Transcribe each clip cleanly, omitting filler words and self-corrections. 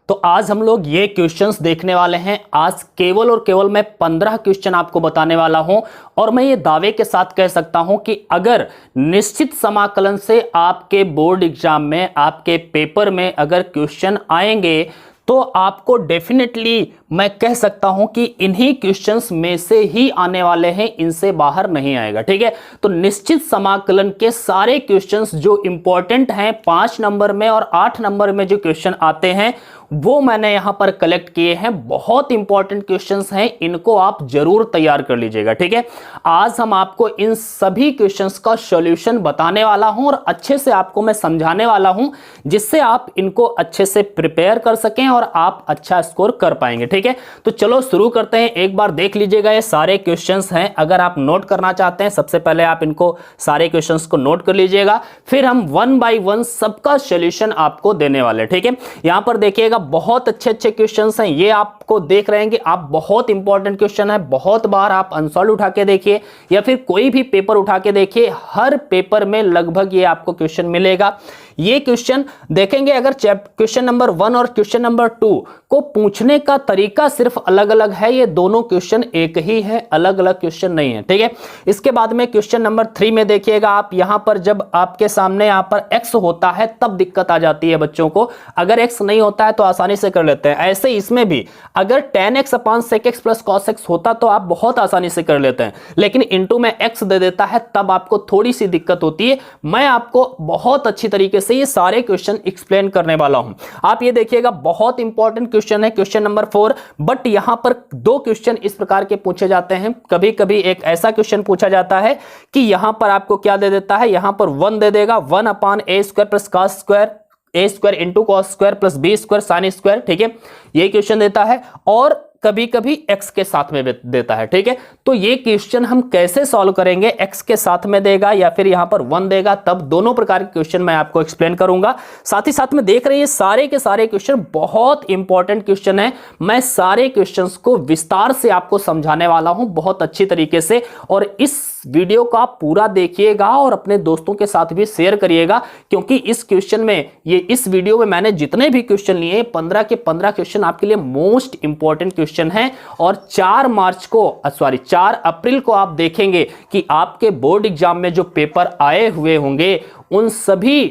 तो आज हम लोग ये क्वेश्चंस देखने वाले हैं। आज केवल और केवल मैं 15 क्वेश्चन आपको बताने वाला हूं और मैं ये दावे के साथ कह सकता हूं कि अगर निश्चित समाकलन से आपके बोर्ड एग्जाम में, आपके पेपर में अगर क्वेश्चन आएंगे तो आपको डेफिनेटली मैं कह सकता हूं कि इन्हीं क्वेश्चंस में से ही आने वाले हैं, इनसे बाहर नहीं आएगा। ठीक है, तो निश्चित समाकलन के सारे क्वेश्चंस जो इंपॉर्टेंट हैं 5 नंबर में और 8 नंबर में जो क्वेश्चन आते हैं वो मैंने यहां पर कलेक्ट किए हैं। बहुत इंपॉर्टेंट क्वेश्चंस हैं, इनको आप जरूर तैयार कर लीजिएगा। ठीक है, आज हम आपको इन सभी क्वेश्चंस का सॉल्यूशन बताने वाला हूं और अच्छे से आपको मैं समझाने वाला हूं, जिससे आप इनको अच्छे से प्रिपेयर कर सकें और आप अच्छा स्कोर कर पाएंगे। ठीक है, तो चलो शुरू करते हैं। एक बार देख लीजिएगा, ये सारे क्वेश्चंस हैं। अगर आप नोट करना चाहते हैं, सबसे पहले आप इनको सारे क्वेश्चंस को नोट कर लीजिएगा, फिर हम 1 बाय 1 सबका सॉल्यूशन आपको देने वाले। ठीक है, यहां पर देखिएगा बहुत अच्छे क्वेश्चंस हैं। ये आपको देख रहे हैं कि आप बहुत इंपॉर्टेंट क्वेश्चन है, बहुत बार आप अनसॉल्व उठा के देखिए या फिर कोई भी पेपर उठा के देखिए, हर पेपर में लगभग ये आपको क्वेश्चन मिलेगा। ये क्वेश्चन देखेंगे, अगर क्वेश्चन नंबर 1 और क्वेश्चन नंबर 2 को पूछने का तरीका सिर्फ अलग अलग है, ये दोनों क्वेश्चन एक ही है, अलग अलग क्वेश्चन नहीं है। ठीक है, इसके बाद में क्वेश्चन नंबर 3 में देखिएगा आप, यहां पर जब आपके सामने यहां पर x होता है तब दिक्कत आ जाती है बच्चों को, अगर x नहीं होता है तो आसानी से कर लेते हैं। ऐसे इसमें भी अगर tan x अपान sec x plus cos x होता तो आप बहुत आसानी से कर लेते हैं, लेकिन इंटू में x दे देता है तब आपको थोड़ी सी दिक्कत होती है। मैं आपको बहुत अच्छी तरीके से ये सारे क्वेश्चन एक्सप्लेन करने वाला हूं। आप ये देखिएगा, बहुत इंपॉर्टेंट क्वेश्चन है क्वेश्चन नंबर 4, बट यहां पर 2 क्वेश्चन इस प्रकार के पूछे जाते हैं। कभी कभी एक ऐसा क्वेश्चन पूछा जाता है कि यहां पर आपको क्या दे देता है, यहां पर 1 दे देगा, 1 upon a square plus cos square, a square into cos square plus b square sin square. ठीक है, ये क्वेश्चन देता है और कभी कभी x के साथ में देता है। ठीक है, तो ये क्वेश्चन हम कैसे सॉल्व करेंगे, x के साथ में देगा या फिर यहां पर 1 देगा, तब दोनों प्रकार के क्वेश्चन मैं आपको एक्सप्लेन करूंगा। साथ ही साथ में देख रहे हैं सारे के सारे क्वेश्चन बहुत इंपॉर्टेंट क्वेश्चन है। मैं सारे क्वेश्चंस को विस्तार से आपको समझाने वाला हूं बहुत अच्छी तरीके से, और इस वीडियो का पूरा देखिएगा और अपने दोस्तों के साथ भी शेयर करिएगा, क्योंकि इस क्वेश्चन में, ये इस वीडियो में मैंने जितने भी क्वेश्चन लिए 15 के 15 क्वेश्चन आपके लिए मोस्ट इंपॉर्टेंट क्वेश्चन है। और 4 अप्रैल को आप देखेंगे कि आपके बोर्ड एग्जाम में जो पेपर आए हुए होंगे उन सभी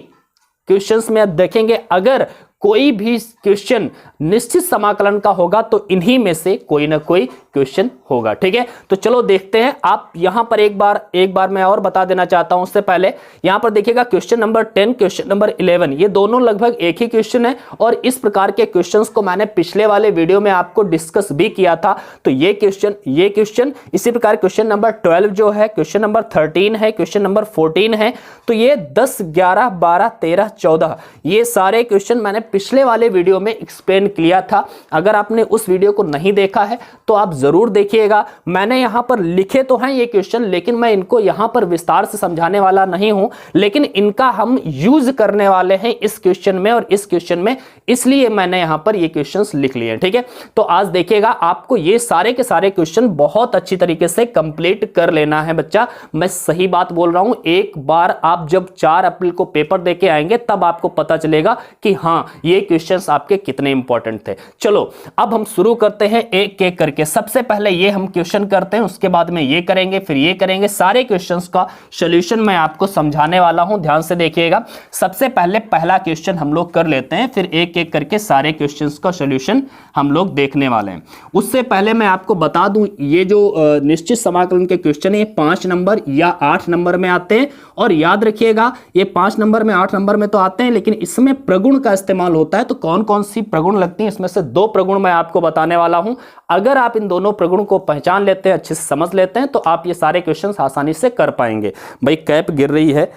क्वेश्चंस में आप देखेंगे, अगर कोई भी क्वेश्चन निश्चित समाकलन का होगा तो इन्हीं में से कोई ना कोई क्वेश्चन होगा। ठीक है, तो चलो देखते हैं। आप यहां पर एक बार मैं और बता देना चाहता हूं उससे पहले, यहां पर देखिएगा क्वेश्चन नंबर 10, क्वेश्चन नंबर 11, ये दोनों लगभग एक ही क्वेश्चन है और इस प्रकार के क्वेश्चंस को मैंने पिछले वाले वीडियो में आपको डिस्कस भी किया था। तो ये क्वेश्चन इसी प्रकार क्वेश्चन नंबर 12 जो है, क्वेश्चन नंबर 13 है, क्वेश्चन नंबर 14 है, तो ये 10, 11, 12, 13, 14 ये सारे क्वेश्चन मैंने पिछले वाले वीडियो में एक्सप्लेन किया था। अगर आपने उस वीडियो को नहीं देखा है तो आप जरूर देखिएगा। मैंने यहां पर लिखे तो हैं ये क्वेश्चन, लेकिन मैं इनको यहां पर विस्तार से समझाने वाला नहीं हूं, लेकिन इनका हम यूज करने वाले हैं इस क्वेश्चन में और इस क्वेश्चन में, इसलिए मैंने यहां पर ये क्वेश्चंस लिख लिए हैं। ठीक है, तो आज देखिएगा, आपको ये सारे के सारे क्वेश्चन बहुत अच्छी तरीके से कंप्लीट कर लेना है बच्चा। मैं सही बात बोल रहा हूं, एक बार आप जब 4 अप्रैल को पेपर देके आएंगे तब आपको पता चलेगा कि हां ये क्वेश्चंस आपके कितने इंपॉर्टेंट थे। चलो अब हम शुरू करते हैं एक एक करके। सबसे पहले ये हम क्वेश्चन करते हैं, उसके बाद में ये करेंगे, फिर ये करेंगे। सारे क्वेश्चंस का सॉल्यूशन मैं आपको समझाने वाला हूं, ध्यान से देखिएगा। सबसे पहले पहला क्वेश्चन हम लोग कर लेते हैं, फिर एक एक करके सारे क्वेश्चंस का सॉल्यूशन हम लोग देखने वाले हैं। उससे पहले मैं आपको बता दूं, ये जो निश्चित समाकलन के क्वेश्चन है 5 नंबर या 8 नंबर में आते हैं, और याद रखिएगा ये 5 नंबर में 8 नंबर में तो आते हैं, लेकिन इसमें प्रगुण का इस्तेमाल होता है। तो कौन कौन सी प्रगुण लगती है, इसमें से 2 प्रगुण मैं आपको बताने वाला हूं। अगर आप इन दोनों प्रगुण को पहचान लेते हैं, अच्छे से समझ लेते हैं, तो आप ये सारे क्वेश्चंस आसानी से कर पाएंगे। भाई कैप गिर रही है,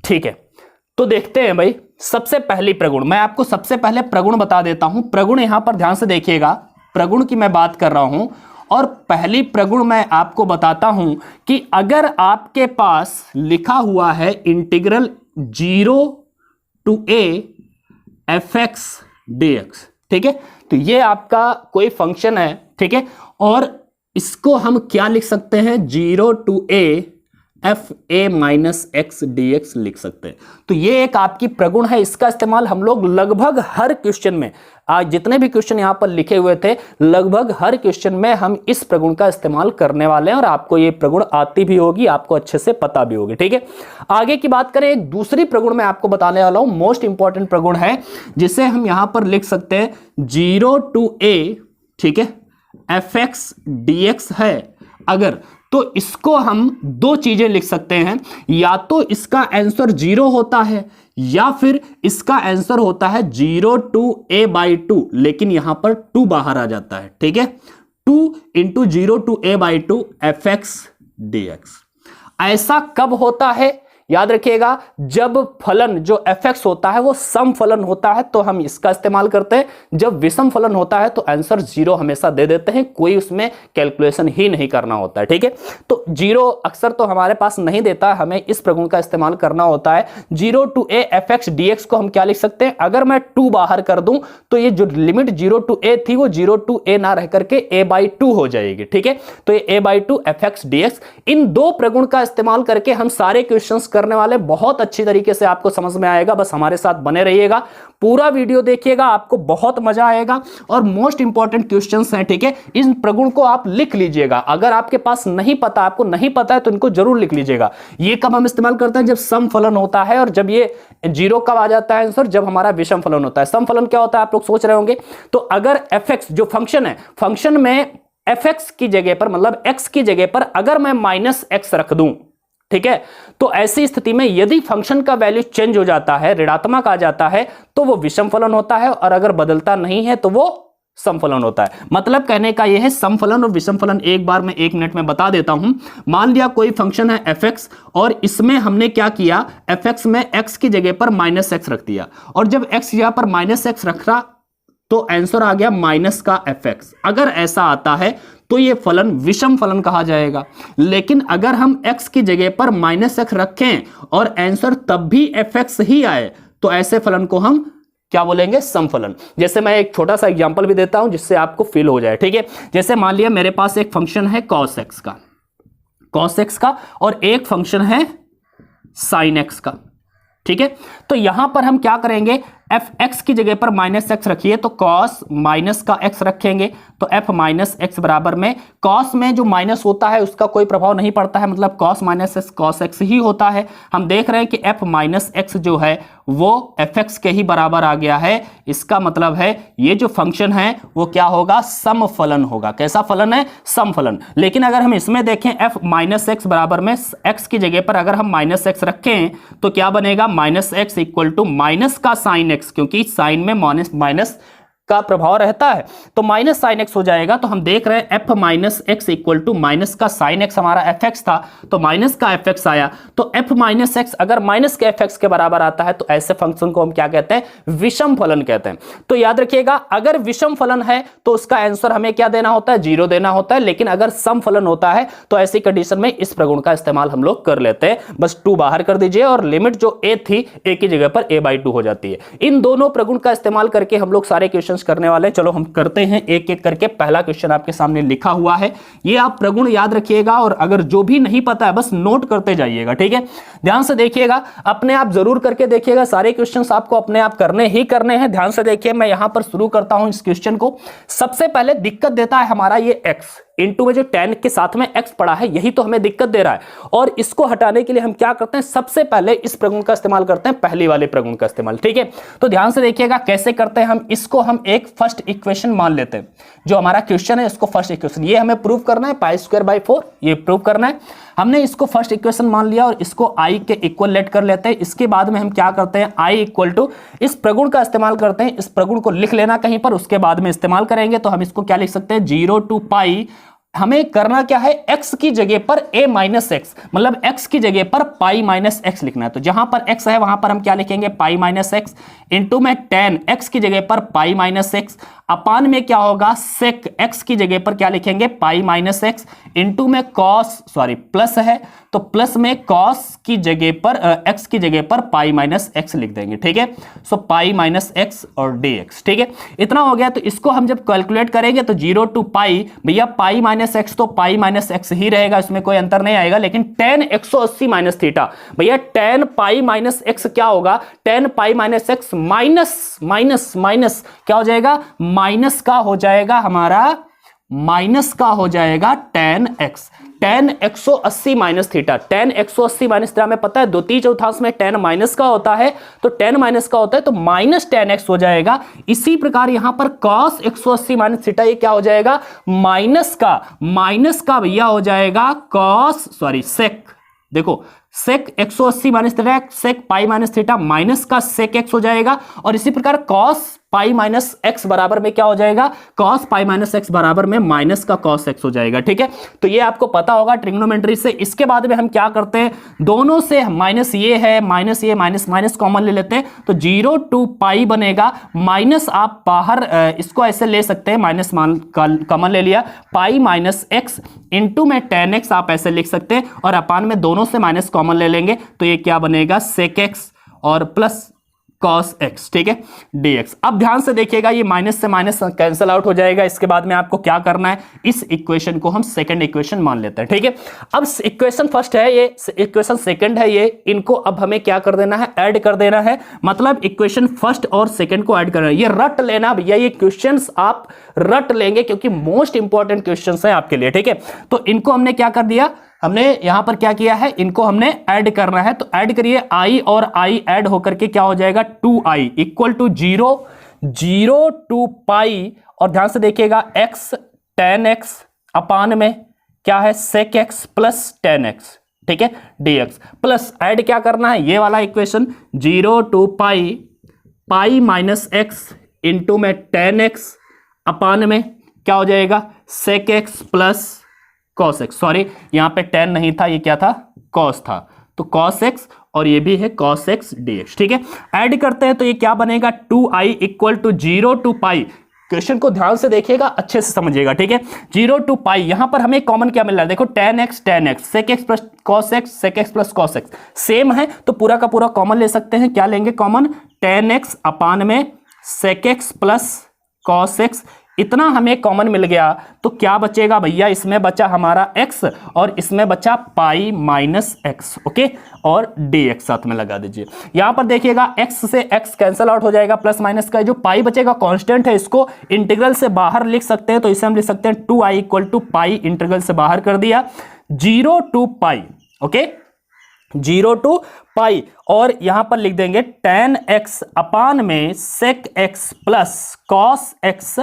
ठीक है, तो देखते हैं भाई। सबसे पहली प्रगुण, मैं आपको सबसे पहले प्रगुण बता देता हूं। प्रगुण यहां पर ध्यान से देखिएगा, प्रगुण की मैं बात कर रहा हूं, और पहली प्रगुण मैं आपको बताता हूं कि अगर आपके पास लिखा हुआ है integral 0 to a fx dx, ठीक है, तो ये आपका कोई फंक्शन है, ठीक है, और इसको हम क्या लिख सकते हैं, 0 to a F A minus x D x लिख सकते हैं। तो ये एक आपकी प्रगुण है, इसका इस्तेमाल हम लोग लगभग हर क्वेश्चन में, आज जितने भी क्वेश्चन यहां पर लिखे हुए थे लगभग हर क्वेश्चन में हम इस प्रगुण का इस्तेमाल करने वाले हैं और आपको ये प्रगुण आती भी होगी, आपको अच्छे से पता भी होगी। ठीक है, आगे की बात करें, एक दूसरी प्रगुण मैं आपको बताने वाला हूं, मोस्ट इंपॉर्टेंट प्रगुण है, जिसे हम यहां पर लिख सकते हैं 0 to a, ठीक है, एफ एक्स डी एक्स है अगर, तो इसको हम दो चीजें लिख सकते हैं, या तो इसका आंसर 0 होता है या फिर इसका आंसर होता है 0 to a/2, लेकिन यहां पर 2 बाहर आ जाता है। ठीक है, 2 × 0 to a/2 F x D x. ऐसा कब होता है, याद रखिएगा, जब फलन जो fx होता है वो सम फलन होता है तो हम इसका इस्तेमाल करते हैं, जब विषम फलन होता है तो आंसर 0 हमेशा दे देते हैं, कोई उसमें कैलकुलेशन ही नहीं करना होता है। ठीक है, तो 0 अक्सर तो हमारे पास नहीं देता, हमें इस प्रगुण का इस्तेमाल करना होता है। 0 to a fx dx को हम क्या लिख सकते हैं, अगर मैं 2 बाहर कर दूं तो ये जो लिमिट 0 to a थी वो 0 to a ना रह करके a/2 हो जाएगी। ठीक है, तो ये a/2 fx dx, इन दो प्रगुण का इस्तेमाल करके हम सारे क्वेश्चंस करने वाले, बहुत अच्छी तरीके से आपको समझ में आएगा, बस हमारे साथ बने रहिएगा, पूरा वीडियो देखिएगा, आपको बहुत मजा आएगा और मोस्ट इंपॉर्टेंट क्वेश्चंस हैं। ठीक है, इन प्रगुण को आप लिख लीजिएगा, अगर आपके पास नहीं पता, आपको नहीं पता है तो इनको जरूर लिख लीजिएगा। ये कब हम इस्तेमाल करते हैं, जब सम फलन होता है, और जब ये 0 कब आ जाता है आंसर, जब हमारा विषम फलन होता है। सम फलन क्या होता है आप लोग सोच रहे होंगे, तो अगर fx जो फंक्शन है, फंक्शन में fx की जगह पर, मतलब x की जगह पर अगर मैं -x रख दूं, ठीक है, तो ऐसी स्थिति में यदि फंक्शन का वैल्यू चेंज हो जाता है, ऋणात्मक आ जाता है, तो वो विषम फलन होता है, और अगर बदलता नहीं है तो वो सम फलन होता है। मतलब कहने का यह है, सम फलन और विषम फलन एक बार मैं 1 मिनट में बता देता हूं। मान लिया कोई फंक्शन है fx और इसमें हमने क्या किया, fx में x की जगह पर -x रख दिया, और जब x यहां पर -x रख रहा तो आंसर आ गया माइनस का fx। अगर ऐसा आता है तो ये फलन विषम फलन कहा जाएगा। लेकिन अगर हम x की जगह पर -x रखें और आंसर तब भी fx ही आए तो ऐसे फलन को हम क्या बोलेंगे, सम फलन। जैसे मैं एक छोटा सा एग्जांपल भी देता हूं जिससे आपको फील हो जाए। ठीक है, जैसे मान लिया मेरे पास एक फंक्शन है cos x का और एक फंक्शन है sin x का। ठीक है, तो यहां पर हम क्या करेंगे, fx की जगह पर -x रखिए तो cos माइनस का x रखेंगे, तो f माइनस एक्स बराबर में cos में जो माइनस होता है उसका कोई प्रभाव नहीं पड़ता है, मतलब cos minus x cos x ही होता है। हम देख रहे हैं कि f माइनस एक्स जो है वो fx के ही बराबर आ गया है। इसका मतलब है ये जो फंक्शन है वो क्या होगा, सम फलन होगा। कैसा फलन है, सम फलन। लेकिन अगर हम इसमें देखें f माइनस एक्स बराबर में x की जगह पर अगर हम -x रखें तो क्या बनेगा, -x इक्वल टू माइनस का sin x, क्योंकि साइन में माइनस का प्रभाव रहता है तो माइनस साइन एक्स हो जाएगा। तो हम देख रहे हैं f minus x equal to minus का साइन एक्स, हमारा fx था तो माइनस का fx आया, तो f माइनस एक्स अगर माइनस के fx के बराबर आता है तो ऐसे फंक्शन को हम क्या कहते हैं, विषम फलन कहते हैं। तो याद रखिएगा, अगर विषम फलन है तो उसका आंसर हमें क्या देना होता है, 0 देना होता है। लेकिन अगर सम फलन होता है तो ऐसी कंडीशन में इस प्रगुण का इस्तेमाल हम लोग कर लेते हैं, बस 2 बाहर कर दीजिए और लिमिट जो a थी a की जगह पर a/2 हो जाती है। इन दोनों प्रगुण का इस्तेमाल करके हम लोग सारे क्वेश्चन करने वाले। चलो हम करते हैं एक एक करके। पहला क्वेश्चन आपके सामने लिखा हुआ है, ये आप प्रगुण याद रखिएगा और अगर जो भी नहीं पता है बस नोट करते जाइएगा। ठीक है, ध्यान से देखिएगा, अपने आप जरूर करके देखिएगा, सारे क्वेश्चंस आपको अपने आप करने ही करने हैं। ध्यान से देखिए, मैं यहां पर शुरू करता हूं इस क्वेश्चन को। सबसे पहले दिक्कत देता है हमारा ये x, इनटू में जो 10 के साथ में x पड़ा है यही तो हमें दिक्कत दे रहा है, और इसको हटाने के लिए हम क्या करते हैं, सबसे पहले इस प्रगुण का इस्तेमाल करते हैं, पहली वाले प्रगुण का इस्तेमाल। ठीक है, तो ध्यान से देखिएगा कैसे करते हैं हम इसको। हम एक फर्स्ट इक्वेशन मान लेते हैं, जो हमारा क्वेश्चन है इसको फर्स्ट इक्वेशन, ये हमें प्रूव करना है π²/4, ये प्रूव करना है। हमने इसको फर्स्ट इक्वेशन मान लिया और इसको i के इक्वल लेट कर लेते हैं। इसके बाद में हम क्या करते हैं, i इक्वल टू इस प्रगुण का इस्तेमाल करते हैं। इस प्रगुण को लिख लेना कहीं पर, उसके बाद में इस्तेमाल करेंगे। तो हम इसको क्या लिख सकते हैं, 0 to π। हमें करना क्या है, x की जगह पर a माइनस एक्स, मतलब x की जगह पर पाई माइनस एक्स लिखना है। तो जहां पर x है वहां पर हम क्या लिखेंगे, पाई माइनस एक्स इंटू में 10 x की जगह पर पाई माइनस एक्स, अपान में क्या होगा, सेक x की जगह पर क्या लिखेंगे, पाई माइनस एक्स इंटू में प्लस है तो प्लस में cos की जगह पर x की जगह पर पाई माइनस एक्स लिख देंगे। ठीक है, सो पाई माइनस एक्स और dx। ठीक है, इतना हो गया। तो इसको हम जब कैलकुलेट करेंगे तो 0 to π, भैया पाई माइनस माइनस एक्स तो पाई माइनस एक्स ही रहेगा, इसमें कोई अंतर नहीं आएगा। लेकिन टेन 180 माइनस थीटा, भैया टेन पाई माइनस एक्स क्या होगा, टेन पाई minus x minus minus minus क्या हो जाएगा, माइनस का हो जाएगा हमारा, माइनस का हो जाएगा ten x, ten 180 minus theta. Ten 180 minus theta में पता है 2/3 में टेन माइनस का होता है, तो टेन माइनस का होता है तो माइनस टेन एक्स हो जाएगा। इसी प्रकार यहां पर कॉस 180 माइनस थीटा, ये क्या हो जाएगा, माइनस का भैया हो जाएगा कॉस, सॉरी सेक, देखो सेक 180 माइनस थीटा, सेक पाई माइनस थीटा माइनस का सेक एक्स हो जाएगा। और इसी प्रकार कॉस पाई माइनस एक्स बराबर में क्या हो जाएगा, कॉस पाई माइनस एक्स बराबर में माइनस का कॉस एक्स हो जाएगा। ठीक है, तो ये आपको पता होगा ट्रिग्नोमेट्री से। इसके बाद में हम क्या करते हैं, दोनों से माइनस ये है, माइनस ये, माइनस माइनस कॉमन ले लेते हैं, तो 0 टू पाई बनेगा, माइनस आप बाहर इसको ऐसे ले सकते हैं, माइनस कॉमन ले लिया, पाई माइनस एक्स इंटू में टेन एक्स आप ऐसे लिख सकते हैं, और अपान में दोनों से माइनस कॉमन ले लेंगे, तो ये क्या बनेगा, सेक एक्स और प्लस cos x, ठीक है, dx। अब ध्यान से देखिएगा, ये माइनस से माइनस कैंसिल आउट हो जाएगा। इसके बाद में आपको क्या करना है, इस इक्वेशन को हम सेकंड इक्वेशन मान लेते हैं। ठीक है, अब इक्वेशन फर्स्ट है, ये इक्वेशन सेकंड है, ये इनको अब हमें क्या कर देना है, ऐड कर देना है। मतलब इक्वेशन फर्स्ट और सेकंड को ऐड करना है। ये रट लेना भैया, ये क्वेश्चंस आप रट लेंगे क्योंकि मोस्ट इंपॉर्टेंट क्वेश्चंस हैं आपके लिए। ठीक है, तो इनको हमने क्या कर दिया, हमने यहां पर क्या किया है, इनको हमने ऐड करना है, तो ऐड करिए, i और i ऐड होकर के क्या हो जाएगा, 2i इक्वल टू 0 टू पाई, और ध्यान से देखिएगा x tan x अपान में क्या है, sec x plus tan x, ठीक है, dx प्लस ऐड क्या करना है, ये वाला equation 0 to pi minus x into में tan x अपान में क्या हो जाएगा, sec x plus cos x, sorry यहां पे tan नहीं था, ये क्या था, cos था, तो cos x और ये भी है cos x dx। ठीक है, ऐड करते हैं तो ये क्या बनेगा, 2i equal to 0 to pi. Question को ध्यान से देखिएगा, अच्छे से समझिएगा। ठीक है, 0 टू पाई, यहां पर हमें कॉमन क्या मिल रहा है, देखो tan x sec x plus cos x sec x plus cos x same है, तो पूरा का पूरा कॉमन ले सकते हैं। क्या लेंगे कॉमन, tan x अपान में sec x plus cos x, इतना हमें कॉमन मिल गया, तो क्या बचेगा भैया, इसमें बचा हमारा x और इसमें बचा पाई माइनस एक्स, ओके, और dx साथ में लगा दीजिए। यहां पर देखिएगा x से x कैंसिल आउट हो जाएगा, प्लस माइनस का जो पाई बचेगा कांस्टेंट है, इसको इंटीग्रल से बाहर लिख सकते हैं, तो इसे हम लिख सकते हैं 2i equal to pi, integral से बाहर कर दिया, 0 टू पाई, ओके, 0 टू पाई, और यहां पर लिख देंगे tan x अपान में sec x plus cos x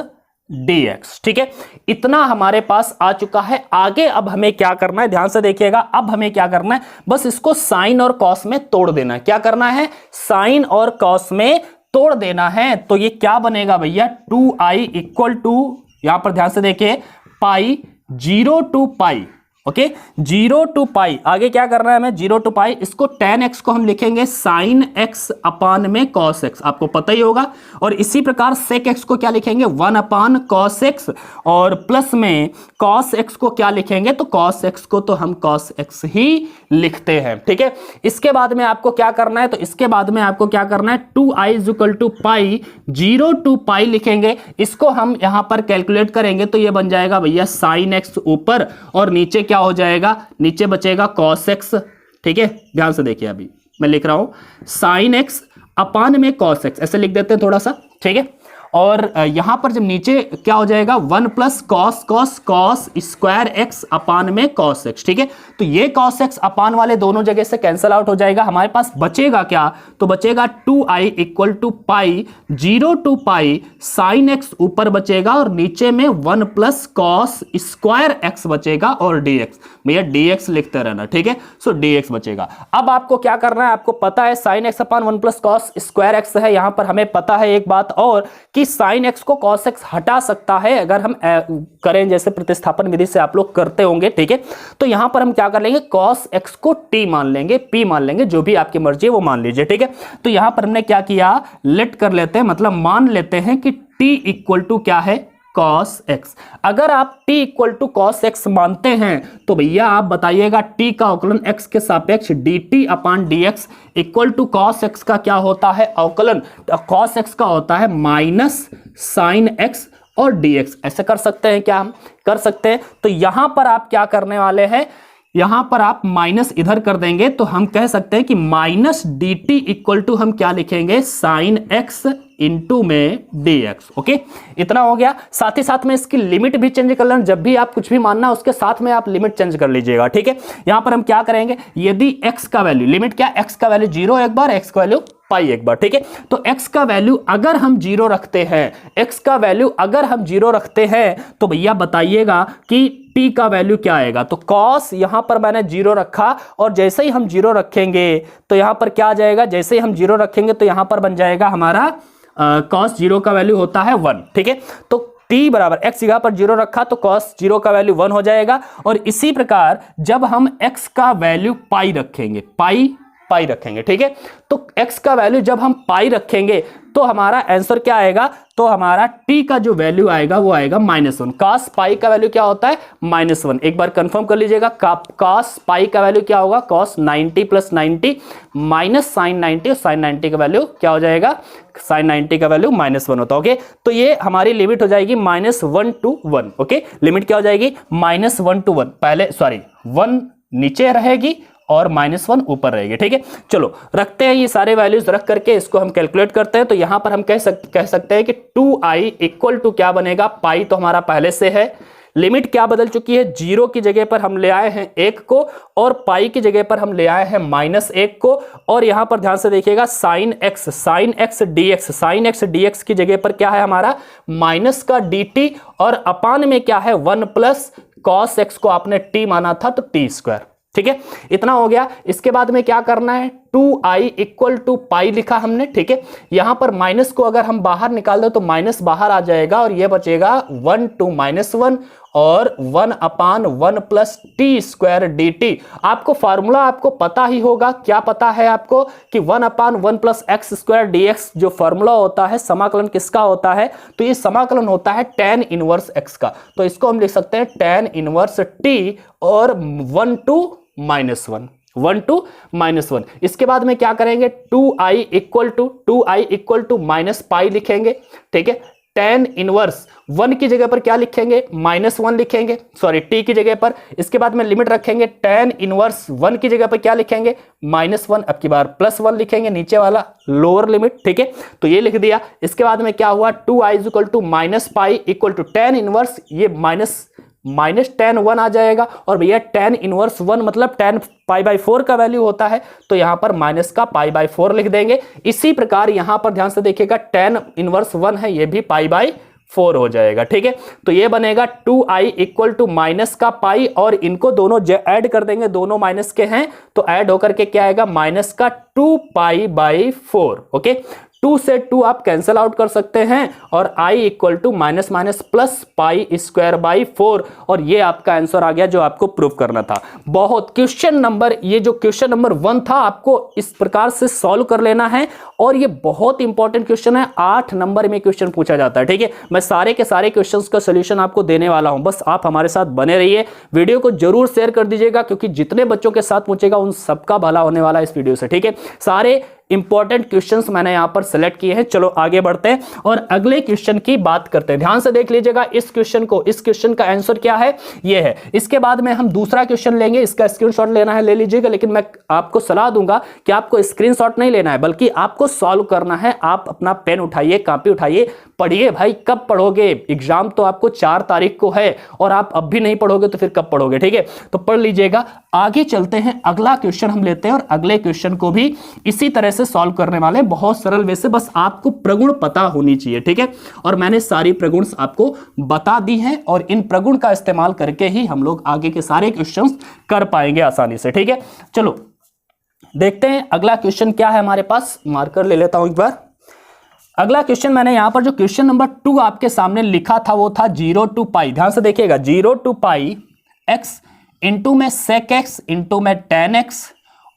dx। ठीक है, इतना हमारे पास आ चुका है। आगे अब हमें क्या करना है, ध्यान से देखिएगा, अब हमें क्या करना है, बस इसको साइन और कॉस में तोड़ देना है। क्या करना है, साइन और कॉस में तोड़ देना है। तो ये क्या बनेगा भैया, 2i इक्वल टू, यहां पर ध्यान से देखिए, पाई 0 टू पाई, ओके, 0 टू पाई, आगे क्या करना है हमें, 0 टू पाई, इसको tan x को हम लिखेंगे sin x अपान में cos x, आपको पता ही होगा। और इसी प्रकार sec x को क्या लिखेंगे, 1 अपान cos x, और प्लस में cos x को क्या लिखेंगे, तो cos x को तो हम cos x ही लिखते हैं। ठीक है, इसके बाद में आपको क्या करना है, तो इसके बाद में आपको क्या करना है, 2i equal to pi 0 to pi लिखेंगे, इसको हम यहां पर कैलकुलेट करेंगे, तो ये बन जाएगा भैया sin x ऊपर, और नीचे क्या हो जाएगा, नीचे बचेगा cos x। ठीक है, ध्यान से देखिए, अभी मैं लिख रहा हूं sin x अपान में cos x, ऐसे लिख देते हैं थोड़ा सा। ठीक है, और यहां पर जब नीचे क्या हो जाएगा, 1 plus cos square x upon में cos x। ठीक है, तो ये cos x अपान वाले दोनों जगह से कैंसिल आउट हो जाएगा, हमारे पास बचेगा क्या, तो बचेगा 2i equal to pi 0 to pi sin x ऊपर बचेगा, और नीचे में 1 प्लस cos स्क्वायर x बचेगा, और dx, भैया dx लिखते रहना। ठीक है, सो dx बचेगा। अब आपको क्या करना है, आपको पता है sin x upon 1 plus cos square x है। यहां पर हमें पता है एक बात और, कि sin x को cos x हटा सकता है, अगर हम करें जैसे प्रतिस्थापन विधि से आप लोग करते होंगे। ठीक है, तो यहां पर हम क्या कर लेंगे, cos x को t मान लेंगे, p मान लेंगे, जो भी आपकी मर्जी है वो मान लीजिए। ठीक है, तो यहां पर हमने क्या किया, लेट कर लेते हैं, मतलब मान लेते हैं कि t इक्वल टू क्या है, cos x। अगर आप t equal to cos x मानते हैं, तो भैया आप बताइएगा t का अवकलन x के सापेक्ष dt upon dx equal to cos x का क्या होता है, अवकलन cos x का होता है माइनस sin x, और dx, ऐसे कर सकते हैं क्या? हम कर सकते हैं। तो यहां पर आप क्या करने वाले हैं, यहां पर आप माइनस इधर कर देंगे तो हम कह सकते हैं कि minus d t equal to हम क्या लिखेंगे, साइन एक्स इंटू में dx। ओके, इतना हो गया। साथ ही साथ में इसकी लिमिट भी चेंज कर लेना, जब भी आप कुछ भी मानना उसके साथ में आप लिमिट चेंज कर लीजिएगा। ठीक है, यहां पर हम क्या करेंगे, यदि x का वैल्यू, लिमिट क्या, x का वैल्यू 0 एक बार, x का वैल्यू पाई एक बार। ठीक है, तो x का वैल्यू अगर हम 0 रखते हैं, x का वैल्यू अगर हम 0 रखते हैं तो भैया बताइएगा कि t का वैल्यू क्या आएगा। तो cos यहां पर मैंने 0 रखा और जैसे ही हम 0 रखेंगे तो यहां पर क्या आ जाएगा, जैसे ही हम 0 रखेंगे तो यहां पर बन जाएगा हमारा cos 0 का वैल्यू होता है 1। ठीक है, तो t बराबर x जगह पर 0 रखा तो cos 0 का वैल्यू 1 हो जाएगा। और इसी प्रकार जब हम x का वैल्यू पाई रखेंगे, पाई रखेंगे, ठीक है, तो x का वैल्यू जब हम पाई रखेंगे तो हमारा आंसर क्या आएगा, तो हमारा t का जो वैल्यू आएगा वो आएगा -1। cos पाई का वैल्यू क्या होता है, -1। एक बार कंफर्म कर लीजिएगा, cos पाई का वैल्यू क्या होगा, cos 90 प्लस 90 माइनस साइन 90, और साइन 90 का वैल्यू क्या हो जाएगा, साइन 90 का वैल्यू -1 होता है। ओके, तो ये हमारी लिमिट हो जाएगी -1 to 1। ओके, लिमिट क्या हो जाएगी, -1 to 1, पहले सॉरी 1 नीचे रहेगी और -1 ऊपर रहेगी। ठीक है, चलो रखते हैं ये सारे वैल्यूज रख करके इसको हम कैलकुलेट करते हैं। तो यहां पर हम कह सकते हैं कि 2i इक्वल टू क्या बनेगा, पाई तो हमारा पहले से है, लिमिट क्या बदल चुकी है, 0 की जगह पर हम ले आए हैं 1 को और पाई की जगह पर हम ले आए हैं -1 को। और यहां पर ध्यान से देखिएगा साइन एक्स dx की जगह पर क्या है हमारा माइनस का dt, और अपान में क्या है 1 प्लस cos x को आपने t माना था तो t²। ठीक है, इतना हो गया। इसके बाद में क्या करना है, 2i इक्वल टू पाई लिखा हमने। ठीक है, यहां पर माइनस को अगर हम बाहर निकाल दो तो माइनस बाहर आ जाएगा और ये बचेगा 1 to -1 और 1/1 प्लस t² dt। आपको फार्मूला आपको पता ही होगा, क्या पता है आपको कि 1/1 प्लस x² dx जो फार्मूला होता है समाकलन किसका होता है, तो ये समाकलन होता है tan इनवर्स x का। तो इसको हम लिख सकते हैं tan इनवर्स t और 1 to -1। इसके बाद में क्या करेंगे, 2i इक्वल टू माइनस पाई लिखेंगे। ठीक है, tan इनवर्स 1 की जगह पर क्या लिखेंगे, -1 लिखेंगे, सॉरी t की जगह पर। इसके बाद में लिमिट रखेंगे, tan इनवर्स 1 की जगह पर क्या लिखेंगे, -1, अब की बार +1 लिखेंगे, नीचे वाला लोअर लिमिट। ठीक है, तो ये लिख दिया। इसके बाद में क्या हुआ, 2i equal to minus pi equal to tan inverse, ये माइनस tan 1 आ जाएगा, और भैया tan इनवर्स 1 मतलब tan π/4 का वैल्यू होता है, तो यहां पर माइनस का π/4 लिख देंगे। इसी प्रकार यहां पर ध्यान से देखिएगा tan इनवर्स 1 है, ये भी π/4 हो जाएगा। ठीक है, तो ये बनेगा 2i इक्वल टू माइनस का पाई, और इनको दोनों ऐड कर देंगे, दोनों माइनस के हैं तो ऐड होकर के क्या आएगा, माइनस का 2π/4। ओके, 2 से 2 आप कैंसिल आउट कर सकते हैं और i equal to minus plus π²/4, और ये आपका आंसर आ गया जो आपको प्रूव करना था। बहुत क्वेश्चन नंबर, ये जो क्वेश्चन नंबर 1 था आपको इस प्रकार से सॉल्व कर लेना है, और ये बहुत इंपॉर्टेंट क्वेश्चन है, 8 नंबर में क्वेश्चन पूछा जाता है। ठीक है, मैं सारे के सारे क्वेश्चंस का सोल्यूशन आपको देने वाला हूं, बस आप हमारे साथ बने रहिए। वीडियो को जरूर शेयर कर दीजिएगा, क्योंकि जितने बच्चों के साथ पूछेगा उन सबका भला होने वाला है इस वीडियो से। ठीक है, सारे इंपॉर्टेंट क्वेश्चंस मैंने यहां पर सिलेक्ट किए हैं। चलो आगे बढ़ते हैं और अगले क्वेश्चन की बात करते हैं। ध्यान से देख लीजिएगा इस क्वेश्चन का आंसर क्या है, ये है। इसके बाद में हम दूसरा क्वेश्चन लेंगे, इसका स्क्रीनशॉट लेना है ले लीजिएगा, लेकिन मैं आपको सलाह दूंगा कि आपको स्क्रीनशॉट नहीं लेना है, बल्कि आपको सॉल्व करना है। आप अपना पेन उठाइए, कॉपी उठाइए, पढ़िए। भाई कब पढ़ोगे, एग्जाम तो आपको 4 तारीख को है, और आप अब भी नहीं पढ़ोगे तो फिर कब पढ़ोगे। ठीक है, तो पढ़ लीजिएगा। आगे चलते हैं, अगला क्वेश्चन हम लेते हैं, और अगले क्वेश्चन को भी इसी तरह से सॉल्व करने वाले, बहुत सरल वे से, बस आपको प्रगुण पता होनी चाहिए। ठीक है, और मैंने सारी प्रगुण आपको बता दी हैं, और इन प्रगुण का इस्तेमाल करके ही हम लोग आगे के सारे क्वेश्चंस कर पाएंगे आसानी से। ठीक है, चलो देखते हैं अगला क्वेश्चन क्या है हमारे पास। मार्कर ले लेता हूं एक बार। अगला क्वेश्चन मैंने यहां पर जो क्वेश्चन नंबर 2 आपके सामने लिखा था वो था 0 to पाई। ध्यान से देखिएगा, 0 to पाई x इंटू में sec x इंटू में tan x,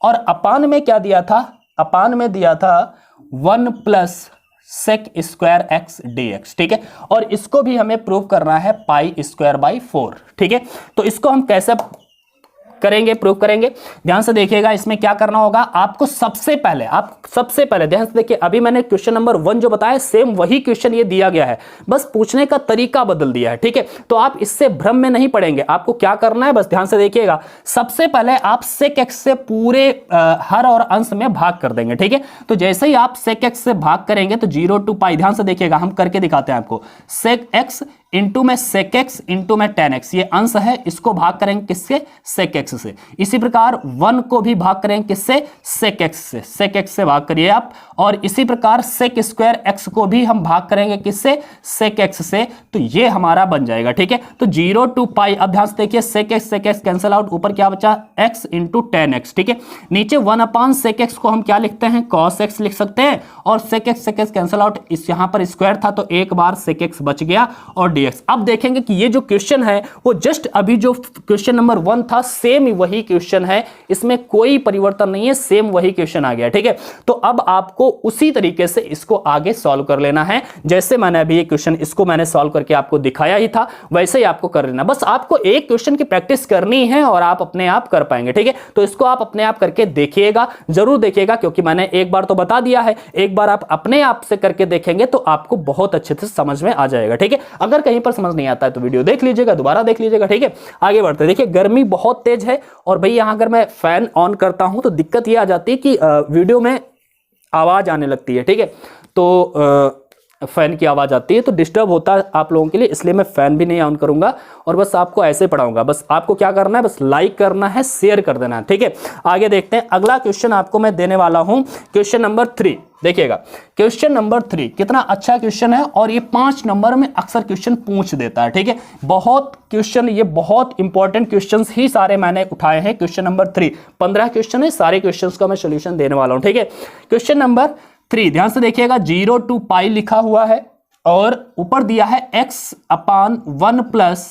और अपान में क्या दिया था, अपान में दिया था 1 प्लस sec² x dx। ठीक है, और इसको भी हमें प्रूव करना है π²/4। ठीक है, तो इसको हम कैसे करेंगे, प्रूव करेंगे। ध्यान से देखिएगा, इसमें क्या करना होगा आपको। सबसे पहले ध्यान से देखिए, अभी मैंने क्वेश्चन नंबर 1 जो बताया सेम वही क्वेश्चन ये दिया गया है, बस पूछने का तरीका बदल दिया है, ठीक है। तो आप इससे भ्रम में नहीं पड़ेंगे। आपको क्या करना है, बस ध्यान से देखिएगा, सबसे पहले आप sec x से पूरे हर और अंश में भाग कर देंगे, ठीक है। तो जैसे ही आप sec x से भाग करेंगे तो 0 to पाई, ध्यान से देखिएगा, हम करके दिखाते हैं आपको। sec x इंटू में sec x इंटू में tan x, ये अंश है, इसको भाग करेंगे किससे, sec x से। इसी प्रकार 1 को भी भाग करेंगे किससे, sec x से, sec x से भाग करिए आप। और इसी प्रकार sec स्क्वायर x को भी हम भाग करेंगे किससे, sec x से। तो ये हमारा बन जाएगा, ठीक है। तो 0 to पाई, अब ध्यान से देखिए, sec x कैंसिल आउट, ऊपर क्या बचा, x इंटू tan x, ठीक है। नीचे 1/sec x को हम क्या लिखते हैं, cos x लिख सकते हैं। और sec x कैंसिल आउट, इस यहां पर स्क्वायर था तो एक बार sec x बच गया और dx। अब देखेंगे कि ये जो क्वेश्चन है वो जस्ट अभी जो क्वेश्चन नंबर 1 था सेम वही क्वेश्चन है, इसमें कोई परिवर्तन नहीं है, सेम वही क्वेश्चन आ गया, ठीक है। तो अब आपको उसी तरीके से इसको आगे सॉल्व कर लेना है, जैसे मैंने अभी ये क्वेश्चन इसको मैंने सॉल्व करके आपको दिखाया ही था, वैसे ही आपको कर लेना। बस आपको एक क्वेश्चन की प्रैक्टिस करनी है और आप अपने आप कर पाएंगे, ठीक है। तो इसको आप अपने आप करके देखिएगा, जरूर देखिएगा, क्योंकि मैंने एक बार तो बता दिया है, एक बार आप अपने आप से करके देखेंगे तो आपको बहुत अच्छे से समझ में आ जाएगा, ठीक है। अगर कहीं पर समझ नहीं आता है तो वीडियो देख लीजिएगा, दोबारा देख लीजिएगा, ठीक है। आगे बढ़ते हैं। देखिए गर्मी बहुत तेज है और भाई यहां अगर मैं फैन ऑन करता हूं तो दिक्कत यह आ जाती है कि वीडियो में आवाज आने लगती है, ठीक है। तो फैन की आवाज आती है तो डिस्टर्ब होता है आप लोगों के लिए, इसलिए मैं फैन भी नहीं ऑन करूंगा और बस आपको ऐसे पढ़ाऊंगा। बस आपको क्या करना है, बस लाइक करना है, शेयर कर देना है, ठीक है। आगे देखते हैं, अगला क्वेश्चन आपको मैं देने वाला हूं, क्वेश्चन नंबर 3। देखिएगा क्वेश्चन नंबर 3 कितना अच्छा क्वेश्चन है और ये 5 नंबर में अक्सर क्वेश्चन पूछ देता है, ठीक है। बहुत क्वेश्चन, ये बहुत इंपॉर्टेंट क्वेश्चंस ही सारे मैंने उठाए हैं। क्वेश्चन नंबर 3 15 क्वेश्चन है, सारे क्वेश्चंस का मैं सोल्यूशन देने वाला हूं, ठीक है। क्वेश्चन नंबर 3 ध्यान से देखिएगा, 0 to पाई लिखा हुआ है और ऊपर दिया है x/1 plus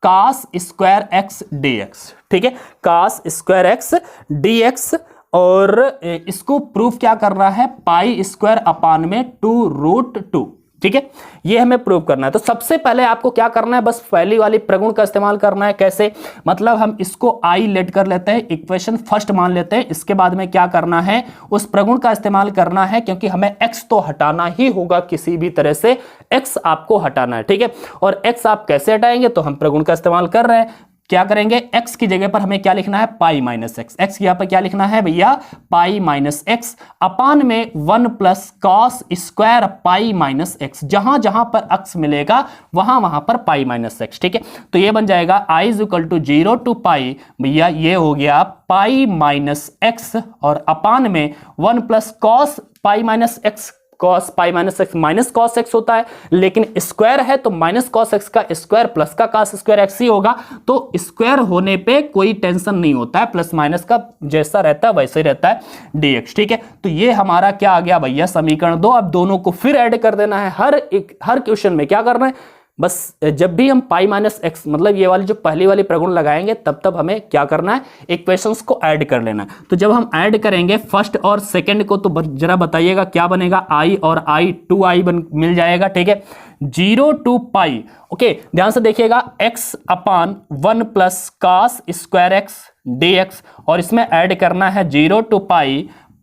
cos square x dx, ठीक है, cos स्क्वायर x dx। और इसको प्रूफ क्या करना है, पाई स्क्वायर अपान में 2√2, ठीक है, ये हमें प्रूव करना है। तो सबसे पहले आपको क्या करना है, बस पहली वाली प्रगुण का इस्तेमाल करना है। कैसे, मतलब हम इसको आई लेट कर लेते हैं, इक्वेशन फर्स्ट मान लेते हैं। इसके बाद में क्या करना है, उस प्रगुण का इस्तेमाल करना है, क्योंकि हमें x तो हटाना ही होगा, किसी भी तरह से x आपको हटाना है, ठीक है। और x आप कैसे हटाएंगे, तो हम प्रगुण का इस्तेमाल कर रहे हैं। क्या करेंगे, x की जगह पर हमें क्या लिखना है, पाई माइनस एक्स। x यहां पर क्या लिखना है भैया, पाई माइनस एक्स अपान में 1 plus cos square pi minus x. जहां जहां पर x मिलेगा वहां वहां पर पाई माइनस एक्स, ठीक है। तो ये बन जाएगा i is equal to 0 to pi, भैया ये हो गया पाई माइनस एक्स और अपान में 1 plus cos pi minus x. Cos pi minus x minus cos x होता है, लेकिन स्क्वायर है तो माइनस कॉस एक्स का स्क्वायर प्लस का कॉस स्क्वायर एक्स ही होगा। तो स्क्वायर होने पे कोई टेंशन नहीं होता है, प्लस माइनस का जैसा रहता है वैसे ही रहता है dx, ठीक है। तो ये हमारा क्या आ गया भैया, समीकरण 2। अब दोनों को फिर ऐड कर देना है। हर क्वेश्चन में क्या करना है, बस जब भी हम पाई माइनस एक्स मतलब ये वाली जो पहली वाली प्रगुण लगाएंगे तब हमें क्या करना है, इक्वेशंस को ऐड कर लेना है। तो जब हम ऐड करेंगे फर्स्ट और सेकंड को, तो जरा बताइएगा क्या बनेगा, i और i 2i मिल जाएगा, ठीक है। 0 to पाई, ओके, ध्यान से देखिएगा, x upon 1 plus cos square x dx और इसमें ऐड करना है 0 to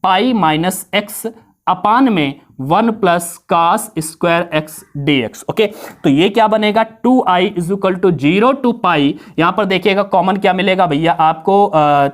pi minus x upon में 1 plus cos square x dx, okay. तो ये क्या बनेगा, 2i is equal to 0 to pi. यहां पर देखिएगा कॉमन क्या मिलेगा भैया आपको,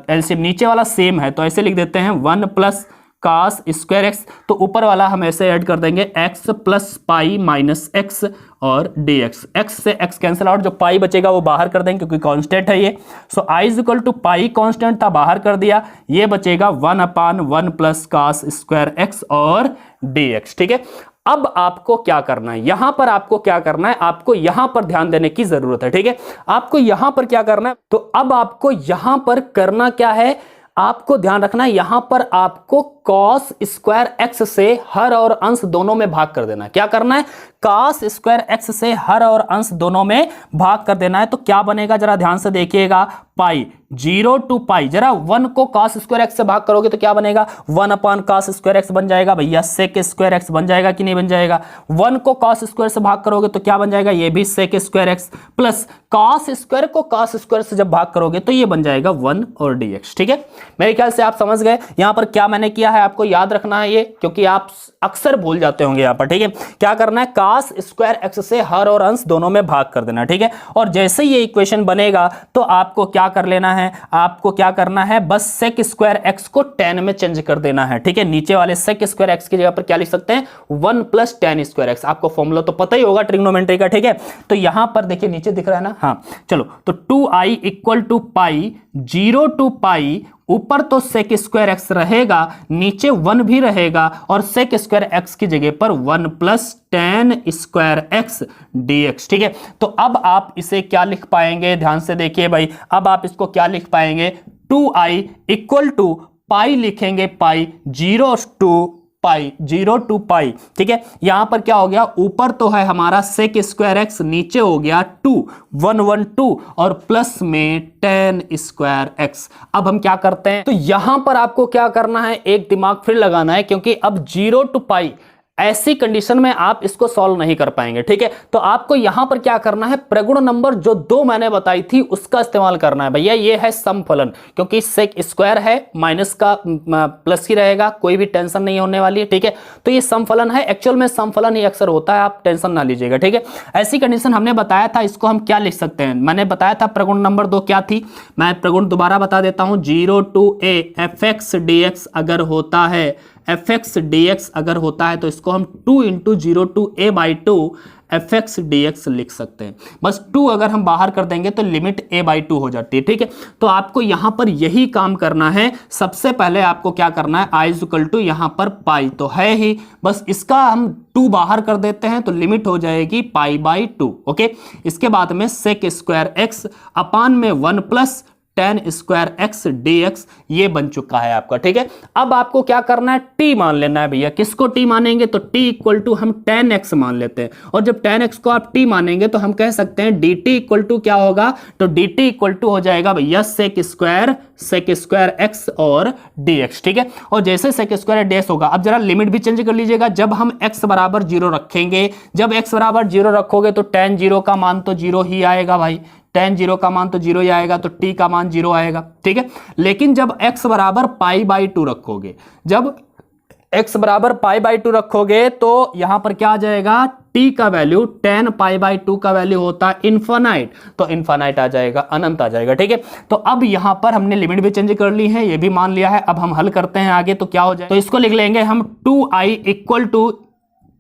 एलसीएम नीचे वाला सेम है तो ऐसे लिख देते हैं 1 प्लस कॉस स्क्वायर एक्स, तो ऊपर वाला हम ऐसे ऐड कर देंगे x plus pi minus x और dx। x से x कैंसिल आउट, जो पाई बचेगा वो बाहर कर देंगे क्योंकि कांस्टेंट है ये। So i is equal to pi constant था, बाहर कर दिया, ये बचेगा 1/1 प्लस कॉस स्क्वायर एक्स और dx, ठीक है। अब आपको क्या करना है, यहां पर आपको क्या करना है, आपको यहां पर ध्यान देने की जरूरत है, ठीक है। आपको यहां पर क्या करना है, तो अब आपको यहां पर करना क्या है, आपको ध्यान रखना है, यहां पर आपको कॉस स्क्वायर एक्स से हर और अंश दोनों में भाग कर देना है। क्या करना है, cos स्क्वायर एक्स से हर और अंश दोनों में भाग कर देना है। तो क्या बनेगा जरा ध्यान से देखिएगा, पाई 0 टू पाई, जरा 1 को cos स्क्वायर एक्स से भाग करोगे तो क्या बनेगा, 1 अपॉन cos स्क्वायर एक्स बन जाएगा भैया, सेक स्क्वायर एक्स बन जाएगा कि नहीं बन जाएगा। 1 को cos स्क्वायर से भाग करोगे तो क्या बन जाएगा, ये भी sec square x, plus cos square को cos स्क्वायर से जब भाग करोगे तो ये बन जाएगा 1 और dx। ठीक है, मेरे ख्याल से आप समझ गए। यहां पर क्या मैंने किया है आपको याद रखना है ये, क्योंकि आप अक्सर भूल जाते होंगे यहां पर। ठीक है, क्या करना है, cos स्क्वायर एक्स से हर और अंश दोनों में भाग कर देना। ठीक है, और जैसे ये इक्वेशन बनेगा तो आपको क्या कर लेना है, आपको क्या करना है, बस सेक स्क्वायर एक्स को tan में चेंज कर देना है। ठीक है, नीचे वाले सेक स्क्वायर एक्स की जगह पर क्या लिख सकते हैं, 1 प्लस tan स्क्वायर एक्स। आपको फॉर्मूला तो पता ही होगा ट्रिग्नोमेट्री का। ठीक है, तो यहां पर देखिए नीचे दिख रहा है ना, हाँ चलो, तो 2i equal to pi 0 to pi, ऊपर तो सेक स्क्वायर एक्स रहेगा, नीचे 1 भी रहेगा, और सेक स्क्वायर एक्स की जगह पर 1 plus tan square x dx। ठीक है, तो अब आप इसे क्या लिख पाएंगे, ध्यान से देखिए भाई, अब आप इसको क्या लिख पाएंगे, 2i इक्वल टू पाई लिखेंगे, पाई 0 टू पाई। ठीक है, यहां पर क्या हो गया, ऊपर तो है हमारा सेक स्क्वायर एक्स, नीचे हो गया 2 और प्लस में tan स्क्वायर एक्स। अब हम क्या करते हैं, तो यहां पर आपको क्या करना है, एक दिमाग फिर लगाना है, क्योंकि अब 0 टू पाई ऐसी कंडीशन में आप इसको सॉल्व नहीं कर पाएंगे। ठीक है, तो आपको यहां पर क्या करना है, प्रगुण नंबर जो 2 मैंने बताई थी उसका इस्तेमाल करना है भैया। ये है समफलन, क्योंकि सेक स्क्वायर है, माइनस का प्लस ही रहेगा, कोई भी टेंशन नहीं होने वाली है। ठीक है, तो ये समफलन है, एक्चुअल में समफलन ही अक्सर होता है, आप टेंशन ना लीजिएगा। ठीक है, ऐसी कंडीशन हमने बताया था, इसको हम क्या लिख सकते हैं, मैंने बताया था प्रगुण नंबर 2 क्या थी, मैं प्रगुण दोबारा बता देता हूं, 0 टू a fx dx अगर होता है, fx dx अगर होता है तो इसको हम 2 into 0 to a by 2 fx dx लिख सकते हैं। बस 2 अगर हम बाहर कर देंगे तो लिमिट a बाई 2 हो जाती है। ठीक है, तो आपको यहां पर यही काम करना है। सबसे पहले आपको क्या करना है, i इज इक्वल टू यहां पर पाई तो है ही, बस इसका हम 2 बाहर कर देते हैं तो लिमिट हो जाएगी पाई बाई 2। ओके, इसके बाद में सेक स्क्वायर एक्स अपान में 1 plus tan square x dx, ये बन चुका है आपका। ठीक है, अब आपको क्या करना है, t मान लेना है भैया। किसको t मानेंगे, तो t इक्वल टू हम tan x मान लेते हैं, और जब tan x को आप t मानेंगे तो हम कह सकते हैं dt इक्वल टू क्या होगा, तो dt इक्वल टू हो जाएगा भैया सेक स्क्वायर x और dx। ठीक है, और जैसे सेक स्क्वायर dx होगा, अब जरा लिमिट भी चेंज कर लीजिएगा। जब हम x बराबर 0 रखेंगे, जब x बराबर 0 रखोगे तो tan 0 का मान तो 0 ही आएगा भाई, tan 0 का मान तो 0 ही आएगा, तो t का मान 0 आएगा। ठीक है, लेकिन जब x बराबर पाई बाई 2 रखोगे, जब x बराबर पाई बाई 2 रखोगे तो यहां पर क्या आ जाएगा, t का वैल्यू tan पाई बाई 2 का वैल्यू होता है इन्फानाइट, तो इन्फानाइट आ जाएगा, अनंत आ जाएगा। ठीक है, तो अब यहां पर हमने लिमिट भी चेंज कर ली है, ये भी मान लिया है। अब हम हल करते हैं आगे, तो क्या हो जाए, तो इसको लिख लेंगे हम 2i इक्वल टू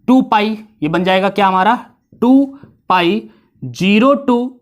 2 पाई, ये बन जाएगा क्या हमारा, 2 pi 0 to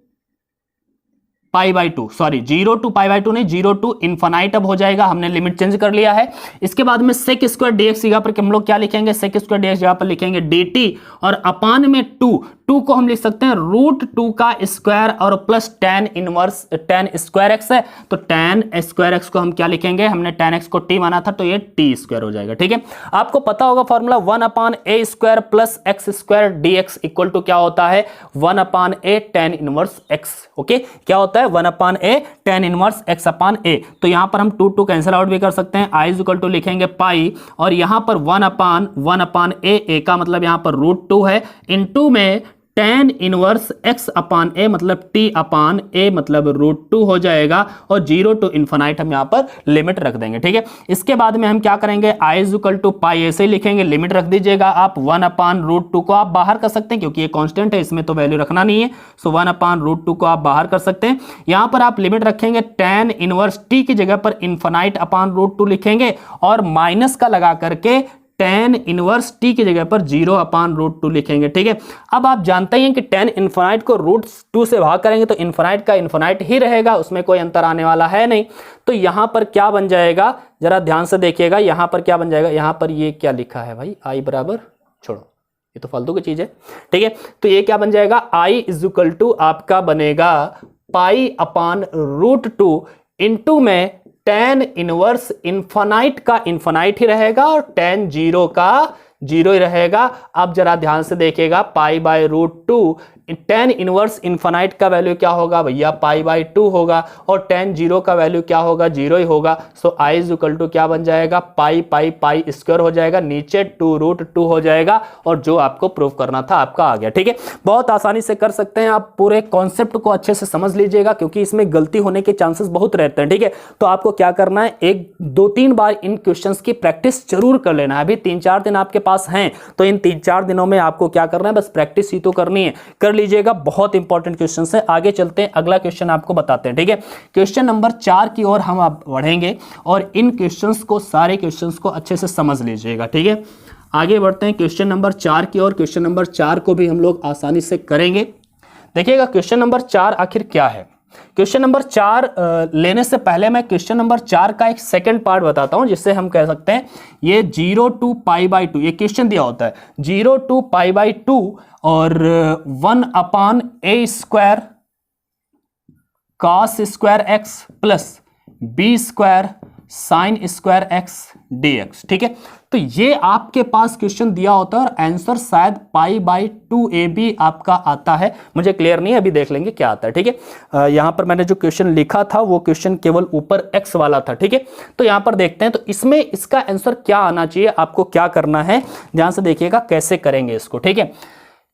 pi by 2, sorry 0 to pi by 2 नहीं, 0 टू इन्फानाइट अब हो जाएगा, हमने लिमिट चेंज कर लिया है। इसके बाद में सेक स्क्वायर dx जगह पर हम लोग क्या लिखेंगे, सेक स्क्वायर dx जगह पर लिखेंगे dt, और अपान में 2 को हम लिख सकते हैं रूट 2 का स्क्वायर और plus tan inverse tan square x है, तो tan स्क्वायर एक्स को हम क्या लिखेंगे, हमने tan x को t माना था तो ये t स्क्वायर हो जाएगा। ठीक है, आपको पता होगा formula 1 upon a square plus x square dx equal to क्या होता है, 1 upon a tan inverse x। Okay, क्या होता है, 1 upon a tan inverse x upon a। तो यहां पर हम 2 कैंसिल आउट भी कर सकते हैं, i इज इक्वल टू लिखेंगे पाई, और यहां पर 1 अपान a का मतलब यहां पर रूट 2 है, इनटू में tan inverse x upon a मतलब t अपान a मतलब रूट 2 हो जाएगा, और 0 टू इन्फानाइट हम यहाँ पर लिमिट रख देंगे। ठीक है, इसके बाद में हम क्या करेंगे, i इज इक्वल टू पाई ऐसे ही लिखेंगे, लिमिट रख दीजिएगा आप, 1 अपान रूट 2 को आप बाहर कर सकते हैं क्योंकि ये कांस्टेंट है, इसमें तो वैल्यू रखना नहीं है, सो 1 अपान रूट 2 को आप बाहर कर सकते हैं। यहाँ पर आप लिमिट रखेंगे tan इनवर्स t की जगह पर इन्फानाइट अपान रूट 2 लिखेंगे, और माइनस का लगा करके tan इनवर्स t की जगह पर 0 अपान रूट 2 लिखेंगे। ठीक है, अब आप जानते हैं कि tan इन्फानाइट को रूट 2 से भाग करेंगे तो इन्फानाइट का इन्फानाइट ही रहेगा, उसमें कोई अंतर आने वाला है नहीं। तो यहां पर क्या बन जाएगा, जरा ध्यान से देखिएगा, यहां पर क्या बन जाएगा, यहां पर ये क्या लिखा है भाई, i बराबर, छोड़ो ये तो फालतू की चीज है। ठीक है, तो ये क्या बन जाएगा, i इज इक्वल टू आपका बनेगा पाई अपान रूट 2 इंटू में tan इनवर्स इन्फानाइट का इन्फानाइट ही रहेगा, और tan 0 का जीरो ही रहेगा। अब जरा ध्यान से देखिएगा, pi by root two, tan inverse infinite का वैल्यू क्या होगा भैया, पाई बाय टू होगा, और टेन जीरो का वैल्यू क्या होगा, जीरो ही होगा। सो आई इज इक्वल टू क्या बन जाएगा, पाई पाई पाई स्क्वायर हो जाएगा, नीचे टू रूट टू हो जाएगा, और जो आपको प्रूव करना था आपका आ गया। ठीक है, बहुत आसानी से कर सकते हैं आप, पूरे कॉन्सेप्ट को अच्छे से समझ लीजिएगा क्योंकि इसमें गलती होने के चांसेस बहुत रहते हैं। ठीक है, तो आपको क्या करना है, एक दो तीन बार इन क्वेश्चंस की प्रैक्टिस जरूर कर लेना है। अभी 3-4 दिन आपके पास हैं, तो इन 3-4 दिनों में आपको क्या करना है, बस प्रैक्टिस ही तो करनी है, कर लीजिएगा। बहुत इंपॉर्टेंट क्वेश्चन है। आगे चलते हैं, अगला क्वेश्चन आपको बताते हैं। ठीक है, क्वेश्चन नंबर 4 की ओर हम आप बढ़ेंगे और इन क्वेश्चंस को, सारे क्वेश्चंस को अच्छे से समझ लीजिएगा। ठीक है, आगे बढ़ते हैं क्वेश्चन नंबर 4 की ओर। क्वेश्चन नंबर 4 को भी हम लोग आसानी से करेंगे। देखिएगा क्वेश्चन नंबर 4 आखिर क्या है। क्वेश्चन नंबर 4 लेने से पहले मैं क्वेश्चन नंबर 4 का एक सेकंड पार्ट बताता हूं, जिससे हम कह सकते हैं ये 0 टू पाई बाई टू, ये क्वेश्चन दिया होता है 0 टू पाई बाई टू और 1 upon a square cos square x plus b square sin square x dx। ठीक है, तो ये आपके पास क्वेश्चन दिया होता है और आंसर शायद pi by two a b आपका आता है, मुझे क्लियर नहीं है, अभी देख लेंगे क्या आता है। ठीक है, यहां पर मैंने जो क्वेश्चन लिखा था वो क्वेश्चन केवल ऊपर x वाला था। ठीक है, तो यहां पर देखते हैं, तो इसमें इसका आंसर क्या आना चाहिए, आपको क्या करना है, ध्यान से देखिएगा कैसे करेंगे इसको। ठीक है,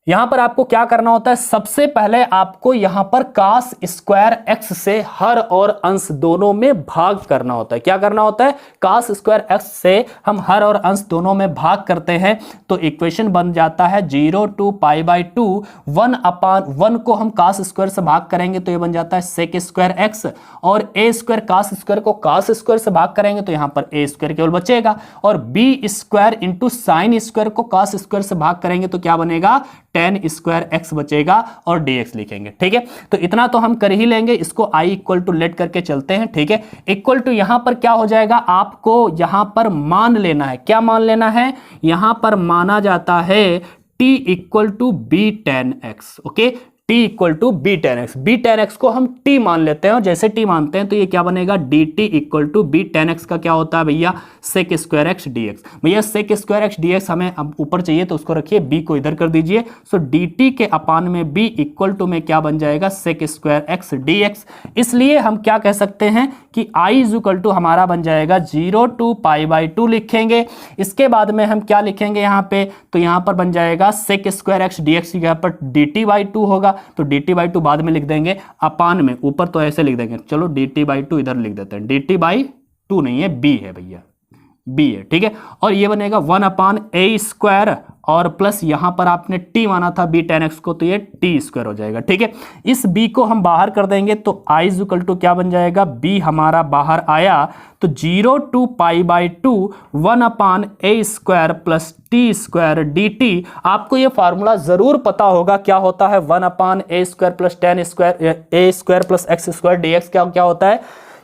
यहां पर आपको क्या करना होता है, सबसे पहले आपको यहां पर cos स्क्वायर x से हर और अंश दोनों में भाग करना होता है। क्या करना होता है, cos स्क्वायर x से हम हर और अंश दोनों में भाग करते हैं, तो इक्वेशन बन जाता है 0 टू पाई बाई टू, 1 अपान 1 को हम cos स्क्वायर से भाग करेंगे तो ये बन जाता है sec स्क्वायर x, और a स्क्वायर cos स्क्वायर को cos स्क्वायर से भाग करेंगे तो यहां पर a स्क्वायर केवल बचेगा, और b square into sine square को cos स्क्वायर से भाग करेंगे तो क्या बनेगा, टेन स्क्वायर एक्स बचेगा और dx लिखेंगे। ठीक है, तो इतना तो हम कर ही लेंगे, इसको i इक्वल टू लेट करके चलते हैं। ठीक है, इक्वल टू यहां पर क्या हो जाएगा, आपको यहां पर मान लेना है, क्या मान लेना है, यहां पर माना जाता है t equal to b tan x. Okay, t equal to b tan x, b tan x को हम t मान लेते हैं, और जैसे t मानते हैं तो ये क्या बनेगा, dt equal to b tan x का क्या होता है भैया, सेक स्क्वायर एक्स dx। भैया सेक स्क्वायर एक्स dx हमें अब ऊपर चाहिए तो उसको रखिए, b को इधर कर दीजिए, सो dt के अपान में b इक्वल टू में क्या बन जाएगा, सेक स्क्वायर एक्स dx। इसलिए हम क्या कह सकते हैं कि i इज इक्वल टू हमारा बन जाएगा 0 टू पाई बाई टू लिखेंगे। इसके बाद में हम क्या लिखेंगे यहाँ पे, तो यहाँ पर बन जाएगा सेक स्क्वायर एक्स dx की जगह पर dt बाई टू होगा, तो dt बाई टू बाद में लिख देंगे, अपान में ऊपर तो ऐसे लिख देंगे, चलो dt बाई टू इधर लिख देते हैं, dt बाई टू नहीं है, b है भैया, b है। ठीक है, और ये बनेगा 1 अपान ए स्क्वायर और प्लस यहां पर आपने t माना था b टेन एक्स को, तो ये t स्क्वायर हो जाएगा। ठीक है, इस b को हम बाहर कर देंगे तो i इज इक्वल टू क्या बन जाएगा, b हमारा बाहर आया तो 0 to pi by two 1 upon a square plus t square dt। आपको ये फार्मूला जरूर पता होगा, क्या होता है 1 upon a square plus tan square a square plus x square dx, क्या होता है,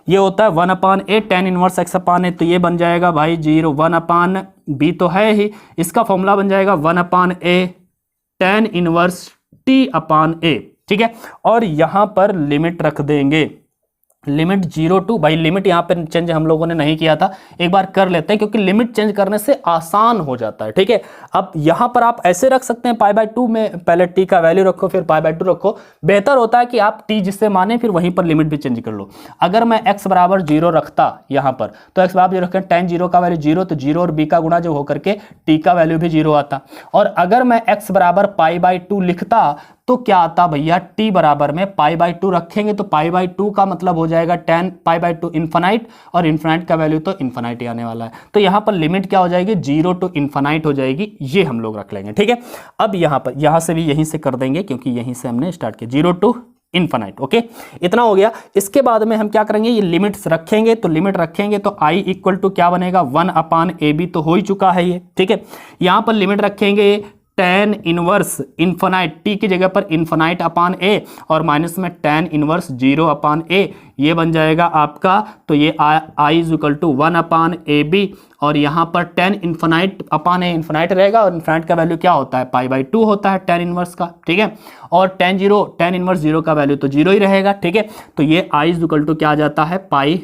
ये होता है 1 upon a tan inverse x upon a, तो ये बन जाएगा भाई 0 1 अपान बी तो है ही, इसका फॉर्मूला बन जाएगा 1 upon a tan inverse T upon ए। ठीक है, और यहां पर लिमिट रख देंगे, लिमिट 0 टू, भाई लिमिट यहाँ पे चेंज हम लोगों ने नहीं किया था, एक बार कर लेते हैं क्योंकि लिमिट चेंज करने से आसान हो जाता है। ठीक है, अब यहाँ पर आप ऐसे रख सकते हैं, पाई बाई टू में पहले t का वैल्यू रखो फिर पाई बाई टू रखो, बेहतर होता है कि आप t जिससे माने फिर वहीं पर लिमिट भी चेंज कर लो। अगर मैं x बराबर 0 रखता यहाँ पर, तो x बराबर 0 रखें, टेन 0 का वैल्यू 0, तो 0 और b का गुणा जो होकर के t का वैल्यू भी 0 आता, और अगर मैं x बराबर पाई बाई टू लिखता तो क्या आता भैया, t बराबर में पाई बाई टू रखेंगे तो पाई बाई टू का मतलब हो जाएगा 10 पाई बाई टू इन्फानाइट, और इन्फानाइट का वैल्यू तो इन्फानाइट ही आने वाला है, तो यहाँ पर लिमिट क्या हो जाएगी, 0 टू इन्फानाइट हो जाएगी, ये हम लोग रख लेंगे। ठीक है, अब यहाँ पर यहाँ से भी यहीं से कर देंगे क्योंकि यहीं से हमने स्टार्ट किया, 0 टू इन्फानाइट। ओके, इतना हो गया। इसके बाद में हम क्या करेंगे, ये लिमिट्स रखेंगे, तो लिमिट रखेंगे तो i इक्वल टू क्या बनेगा, 1 अपान ए बी तो हो ही चुका है ये। ठीक है, यहाँ पर लिमिट रखेंगे टेन इनवर्स इन्फानाइट, टी की जगह पर इन्फानाइट अपान ए, और माइनस में टेन इनवर्स 0 अपान ए, ये बन जाएगा आपका, तो ये i is equal to 1 upon a b, और यहाँ पर tan infinite upon a infinite रहेगा, और इन्फानाइट का वैल्यू क्या होता है, पाई बाई टू होता है टेन इनवर्स का। ठीक है, और टेन इनवर्स 0 का वैल्यू तो 0 ही रहेगा। ठीक है, तो ये i इज इक्वल टू क्या आ जाता है, पाई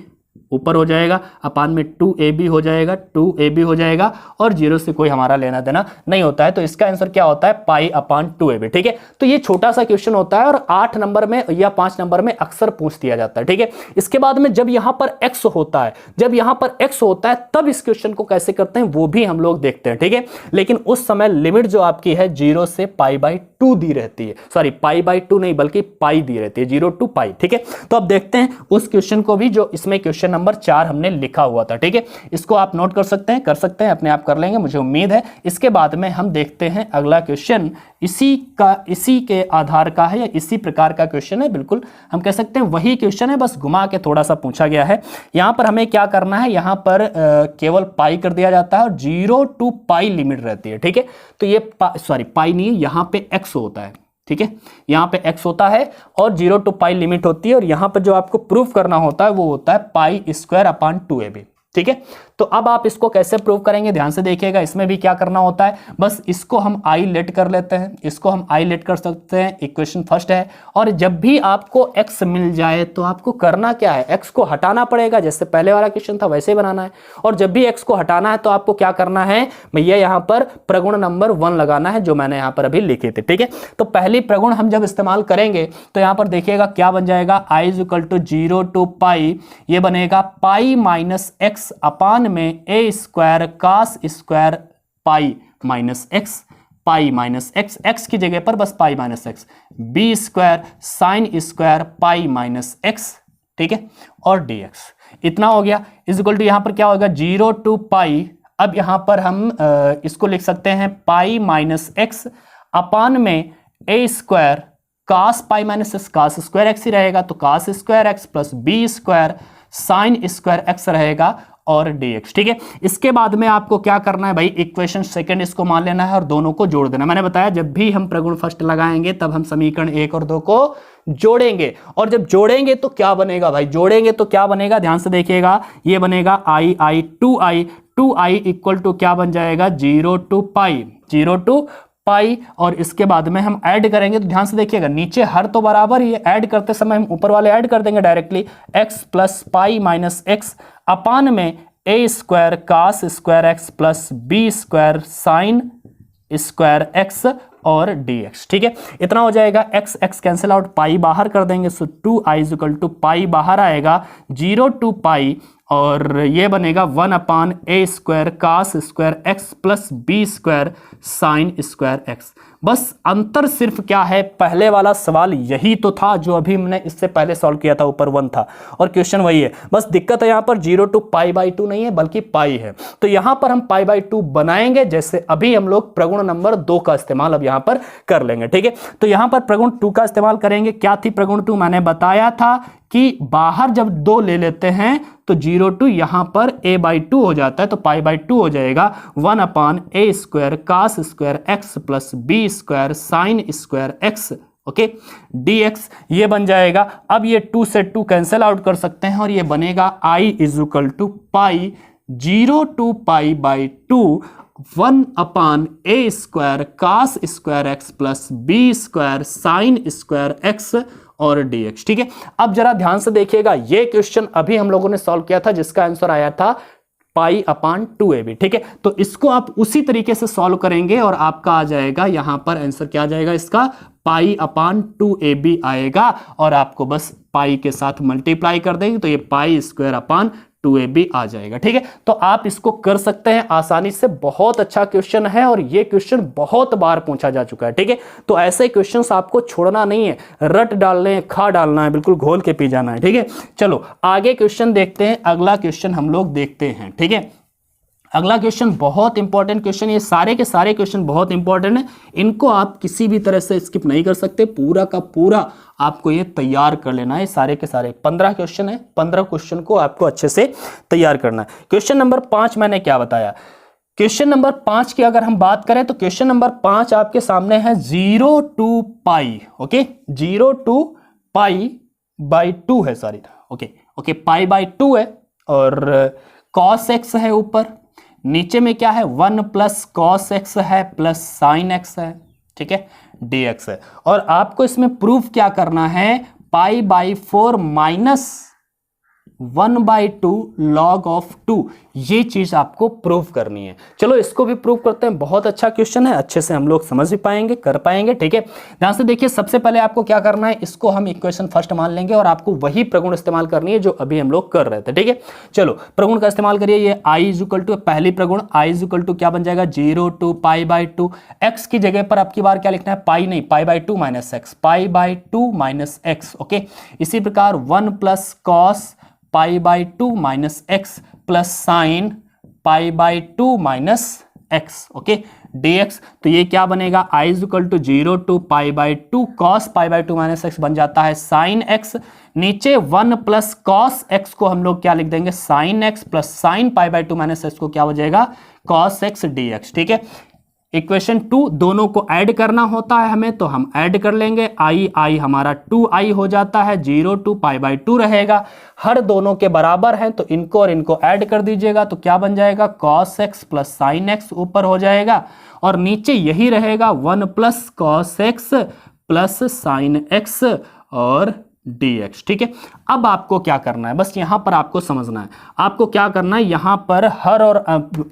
ऊपर हो जाएगा, अपान में 2ab हो जाएगा, 2ab हो जाएगा, और 0 से कोई हमारा लेना देना नहीं होता है। तो इसका आंसर क्या होता है, पाई अपान 2ab। ठीक है, तो ये छोटा सा क्वेश्चन होता है और 8 नंबर में या 5 नंबर में अक्सर पूछ दिया जाता है। ठीक है, इसके बाद में जब यहां पर x होता है, जब यहां पर x होता है तब इस क्वेश्चन को कैसे करते हैं वो भी हम लोग देखते हैं। ठीक है, लेकिन उस समय लिमिट जो आपकी है 0 से π/2 दी रहती है, सॉरी π/2 नहीं बल्कि पाई दी रहती है, 0 to π। ठीक है, तो अब देखते हैं उस क्वेश्चन को भी जो इसमें क्वेश्चन नंबर 4 हमने लिखा हुआ था। ठीक है, इसको आप नोट कर सकते हैं, अपने आप कर लेंगे, मुझे उम्मीद है। इसके बाद में हम देखते हैं अगला क्वेश्चन, इसी के आधार का है या इसी प्रकार का क्वेश्चन है, बिल्कुल हम कह सकते हैं वही क्वेश्चन है, बस घुमा के थोड़ा सा पूछा गया है। यहां पर हमें क्या करना है, यहां पर केवल पाई कर दिया जाता है और 0 to π लिमिट रहती है। ठीक है, तो ये सॉरी पाई नहीं है, यहां पे x होता है। ठीक है, यहां पे x होता है और 0 to π लिमिट होती है, और यहां पर जो आपको प्रूफ करना होता है वो होता है π²/2ab। ठीक है, तो अब आप इसको कैसे प्रूव करेंगे, ध्यान से देखिएगा। इसमें भी क्या करना होता है, बस इसको हम आई लेट कर लेते हैं, इसको हम आई लेट कर सकते हैं, इक्वेशन फर्स्ट है। और जब भी आपको x मिल जाए तो आपको करना क्या है, x को हटाना पड़ेगा, जैसे पहले वाला क्वेश्चन था वैसे बनाना है। और जब भी x को हटाना है तो आपको क्या करना है भैया, यहाँ पर प्रगुण नंबर 1 लगाना है, जो मैंने यहाँ पर अभी लिखे थे। ठीक है, तो पहली प्रगुण हम जब इस्तेमाल करेंगे तो यहाँ पर देखिएगा क्या बन जाएगा, i = 0 to π, ये बनेगा π-x अपान में a² cos² पाई माइनस एक्स, पाई माइनस एक्स, एक्स की जगह पर बस पाई माइनस एक्स, b² sin² पाई माइनस एक्स। ठीक है, और dx इतना हो गया, इज इक्वल टू यहां पर क्या होगा 0 to π। अब यहां पर हम इसको लिख सकते हैं पाई माइनस एक्स अपान में a² cos पाई माइनस एक्स, cos² x ही रहेगा, तो cos² x plus b² sin² x रहेगा, और dx। ठीक है, इसके बाद में आपको क्या करना है भाई, इक्वेशन सेकंड इसको मान लेना है और दोनों को जोड़ देना। मैंने बताया जब भी हम प्रगुण फर्स्ट लगाएंगे तब हम समीकरण 1 और 2 को जोड़ेंगे, और जब जोड़ेंगे तो क्या बनेगा भाई, जोड़ेंगे तो क्या बनेगा, ध्यान से देखिएगा, ये बनेगा i 2i इक्वल टू क्या बन जाएगा 0 to π, और इसके बाद में हम ऐड करेंगे तो ध्यान से देखिएगा नीचे हर तो बराबर ही है, ऐड करते समय हम ऊपर वाले ऐड कर देंगे directly, x plus pi minus x upon में a² cos² x plus b² sin² x और dx। ठीक है, इतना हो जाएगा, x कैंसिल आउट, पाई बाहर कर देंगे, सो 2i = पाई बाहर आएगा 0 to π, और ये बनेगा 1/a² cos² x plus b² sin² x। बस अंतर सिर्फ क्या है, पहले वाला सवाल यही तो था जो अभी हमने इससे पहले सॉल्व किया था, ऊपर 1 था और क्वेश्चन वही है, बस दिक्कत है यहाँ पर 0 to π/2 नहीं है बल्कि पाई है। तो यहाँ पर हम π/2 बनाएंगे, जैसे अभी हम लोग प्रगुण नंबर 2 का इस्तेमाल अब यहाँ पर कर लेंगे। ठीक है, तो यहाँ पर प्रगुण 2 का इस्तेमाल करेंगे। क्या थी प्रगुण 2, मैंने बताया था कि बाहर जब 2 ले लेते हैं तो 0 to यहां पर a/2 हो जाता है, तो π/2 हो जाएगा 1/a² cos² x plus b² sin² x। Okay, dx ये बन जाएगा। अब ये 2 से 2 कैंसिल आउट कर सकते हैं और ये बनेगा i = pi 0 to π/2 1/a² cos² x plus b² sin² x और dx। ठीक है, अब जरा ध्यान से देखिएगा, ये क्वेश्चन अभी हम लोगों ने सॉल्व किया था जिसका आंसर आया था π/2ab। ठीक है, तो इसको आप उसी तरीके से सॉल्व करेंगे और आपका आ जाएगा, यहां पर आंसर क्या आ जाएगा इसका, π/2ab आएगा, और आपको बस पाई के साथ मल्टीप्लाई कर देंगे तो ये π²/2ab आ जाएगा। ठीक है, तो आप इसको कर सकते हैं आसानी से, बहुत अच्छा क्वेश्चन है और ये क्वेश्चन बहुत बार पूछा जा चुका है। ठीक है, तो ऐसे क्वेश्चंस आपको छोड़ना नहीं है, रट डालने हैं, खा डालना है, बिल्कुल घोल के पी जाना है। ठीक है, चलो आगे क्वेश्चन देखते हैं, अगला क्वेश्चन हम लोग देखते हैं। ठीक है, अगला क्वेश्चन बहुत इंपॉर्टेंट क्वेश्चन, ये सारे के सारे क्वेश्चन बहुत इंपॉर्टेंट है, इनको आप किसी भी तरह से स्किप नहीं कर सकते, पूरा का पूरा आपको ये तैयार कर लेना है। सारे के सारे 15 क्वेश्चन है, 15 क्वेश्चन को आपको अच्छे से तैयार करना है। क्वेश्चन नंबर 5 मैंने क्या बताया, क्वेश्चन नंबर 5 की अगर हम बात करें तो क्वेश्चन नंबर 5 आपके सामने है 0 to π। ओके, 0 to π/2 है, सॉरी, ओके π/2 है, और cos x है ऊपर, नीचे में क्या है 1 प्लस cos x है प्लस sin x है। ठीक है, dx है, और आपको इसमें प्रूफ क्या करना है, π/4 माइनस 1/2 log ऑफ 2, ये चीज आपको प्रूव करनी है। चलो इसको भी प्रूव करते हैं, बहुत अच्छा क्वेश्चन है, अच्छे से हम लोग समझ भी पाएंगे, कर पाएंगे। ठीक है, ध्यान से देखिए, सबसे पहले आपको क्या करना है, इसको हम इक्वेशन फर्स्ट मान लेंगे और आपको वही प्रगुण इस्तेमाल करनी है जो अभी हम लोग कर रहे थे। ठीक है, चलो प्रगुण का इस्तेमाल करिए। ये i इक्वल टू, पहली प्रगुण i इक्वल टू क्या बन जाएगा, 0 to π/2। x की जगह पर आपकी बार क्या लिखना है, पाई नहीं, π/2 minus x, π/2 minus x. Okay, इसी प्रकार 1 plus cos π/2 minus x plus sine π/2 minus x. Okay, dx, तो ये क्या बनेगा, i equal to 0 to π/2 cos π/2 minus x बन जाता है साइन एक्स। नीचे 1 प्लस कॉस एक्स को हम लोग क्या लिख देंगे, sine x plus sine π/2 minus x को क्या हो जाएगा, कॉस एक्स dx। ठीक है, इक्वेशन 2 दोनों को ऐड करना होता है हमें, तो हम ऐड कर लेंगे। आई हमारा 2i हो जाता है, 0 to π/2 रहेगा, हर दोनों के बराबर हैं तो इनको और इनको ऐड कर दीजिएगा, तो क्या बन जाएगा, cos x plus sine x ऊपर हो जाएगा और नीचे यही रहेगा 1 plus cos x plus sine x और dx। ठीक है, अब आपको क्या करना है, बस यहां पर आपको समझना है, आपको क्या करना है, यहां पर हर और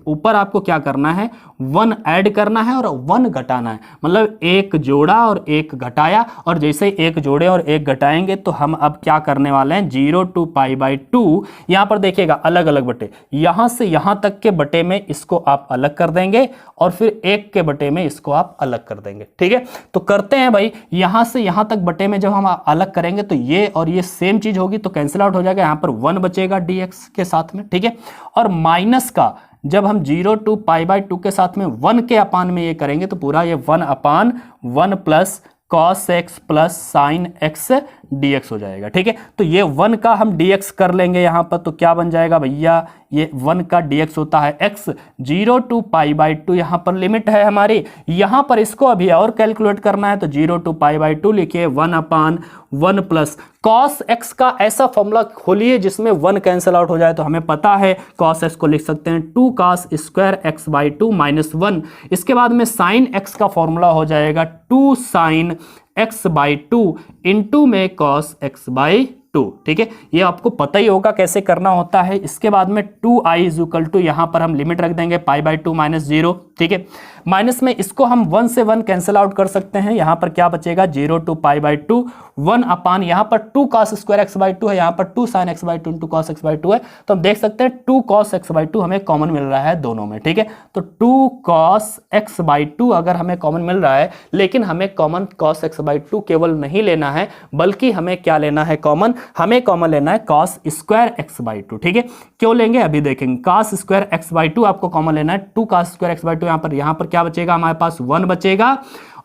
ऊपर आपको क्या करना है, 1 ऐड करना है और 1 घटाना है, मतलब एक जोड़ा और एक घटाया, और जैसे एक जोड़े और एक घटाएंगे तो हम अब क्या करने वाले हैं, 0 to π/2, यहां पर देखिएगा अलग अलग बटे, यहां से यहां तक के बटे में इसको आप अलग कर देंगे और फिर एक के बटे में इसको आप अलग कर देंगे। ठीक है, तो करते हैं भाई, यहां से यहां तक बटे में जब हम अलग करेंगे तो ये और ये सेम चीज होगी तो कैंसिल आउट हो जाएगा, यहां पर 1 बचेगा dx के साथ में। ठीक है, और माइनस का जब हम 0 to π/2 के साथ में 1 के अपान में ये करेंगे तो पूरा ये 1/1 plus cos x plus sine x dx हो जाएगा। ठीक है, तो ये 1 का हम dx कर लेंगे यहां पर, तो क्या बन जाएगा भैया, ये 1 का dx होता है x, 0 to π/2 यहां पर लिमिट है हमारी, यहां पर इसको अभी और कैलकुलेट करना है तो 0 to π/2 लिखिए, 1/1 प्लस cos x का ऐसा फॉर्मूला खोलिए जिसमें 1 कैंसिल आउट हो जाए, तो हमें पता है cos x को लिख सकते हैं 2 cos स्क्वायर x/2 माइनस 1। इसके बाद में साइन x का फॉर्मूला हो जाएगा 2 साइन x/2 इंटू में cos x/2। ठीक है, ये आपको पता ही होगा कैसे करना होता है। इसके बाद में 2i इक्वल टू, यहां पर हम लिमिट रख देंगे π/2 माइनस 0। ठीक है, माइनस में इसको हम 1 से 1 कैंसिल आउट कर सकते हैं, यहां पर क्या बचेगा, 0 to π/2, 1/, यहां पर 2 cos स्क्वायर x/2 है, यहां पर 2 sin x/2 into cos x/2 है, तो हम देख सकते हैं 2 cos x/2 हमें कॉमन मिल रहा है दोनों में। ठीक है, तो 2 cos x/2 अगर हमें कॉमन मिल रहा है, लेकिन हमें कॉमन cos x/2 केवल नहीं लेना है, बल्कि हमें क्या लेना है कॉमन, हमें कॉमन लेना है cos स्क्वायर x/2। ठीक है, क्यों लेंगे अभी देखेंगे, cos स्क्वायर x/2 आपको कॉमन लेना है, 2 cos स्क्वायर x/2, यहां पर क्या बचेगा, हमारे पास 1 बचेगा,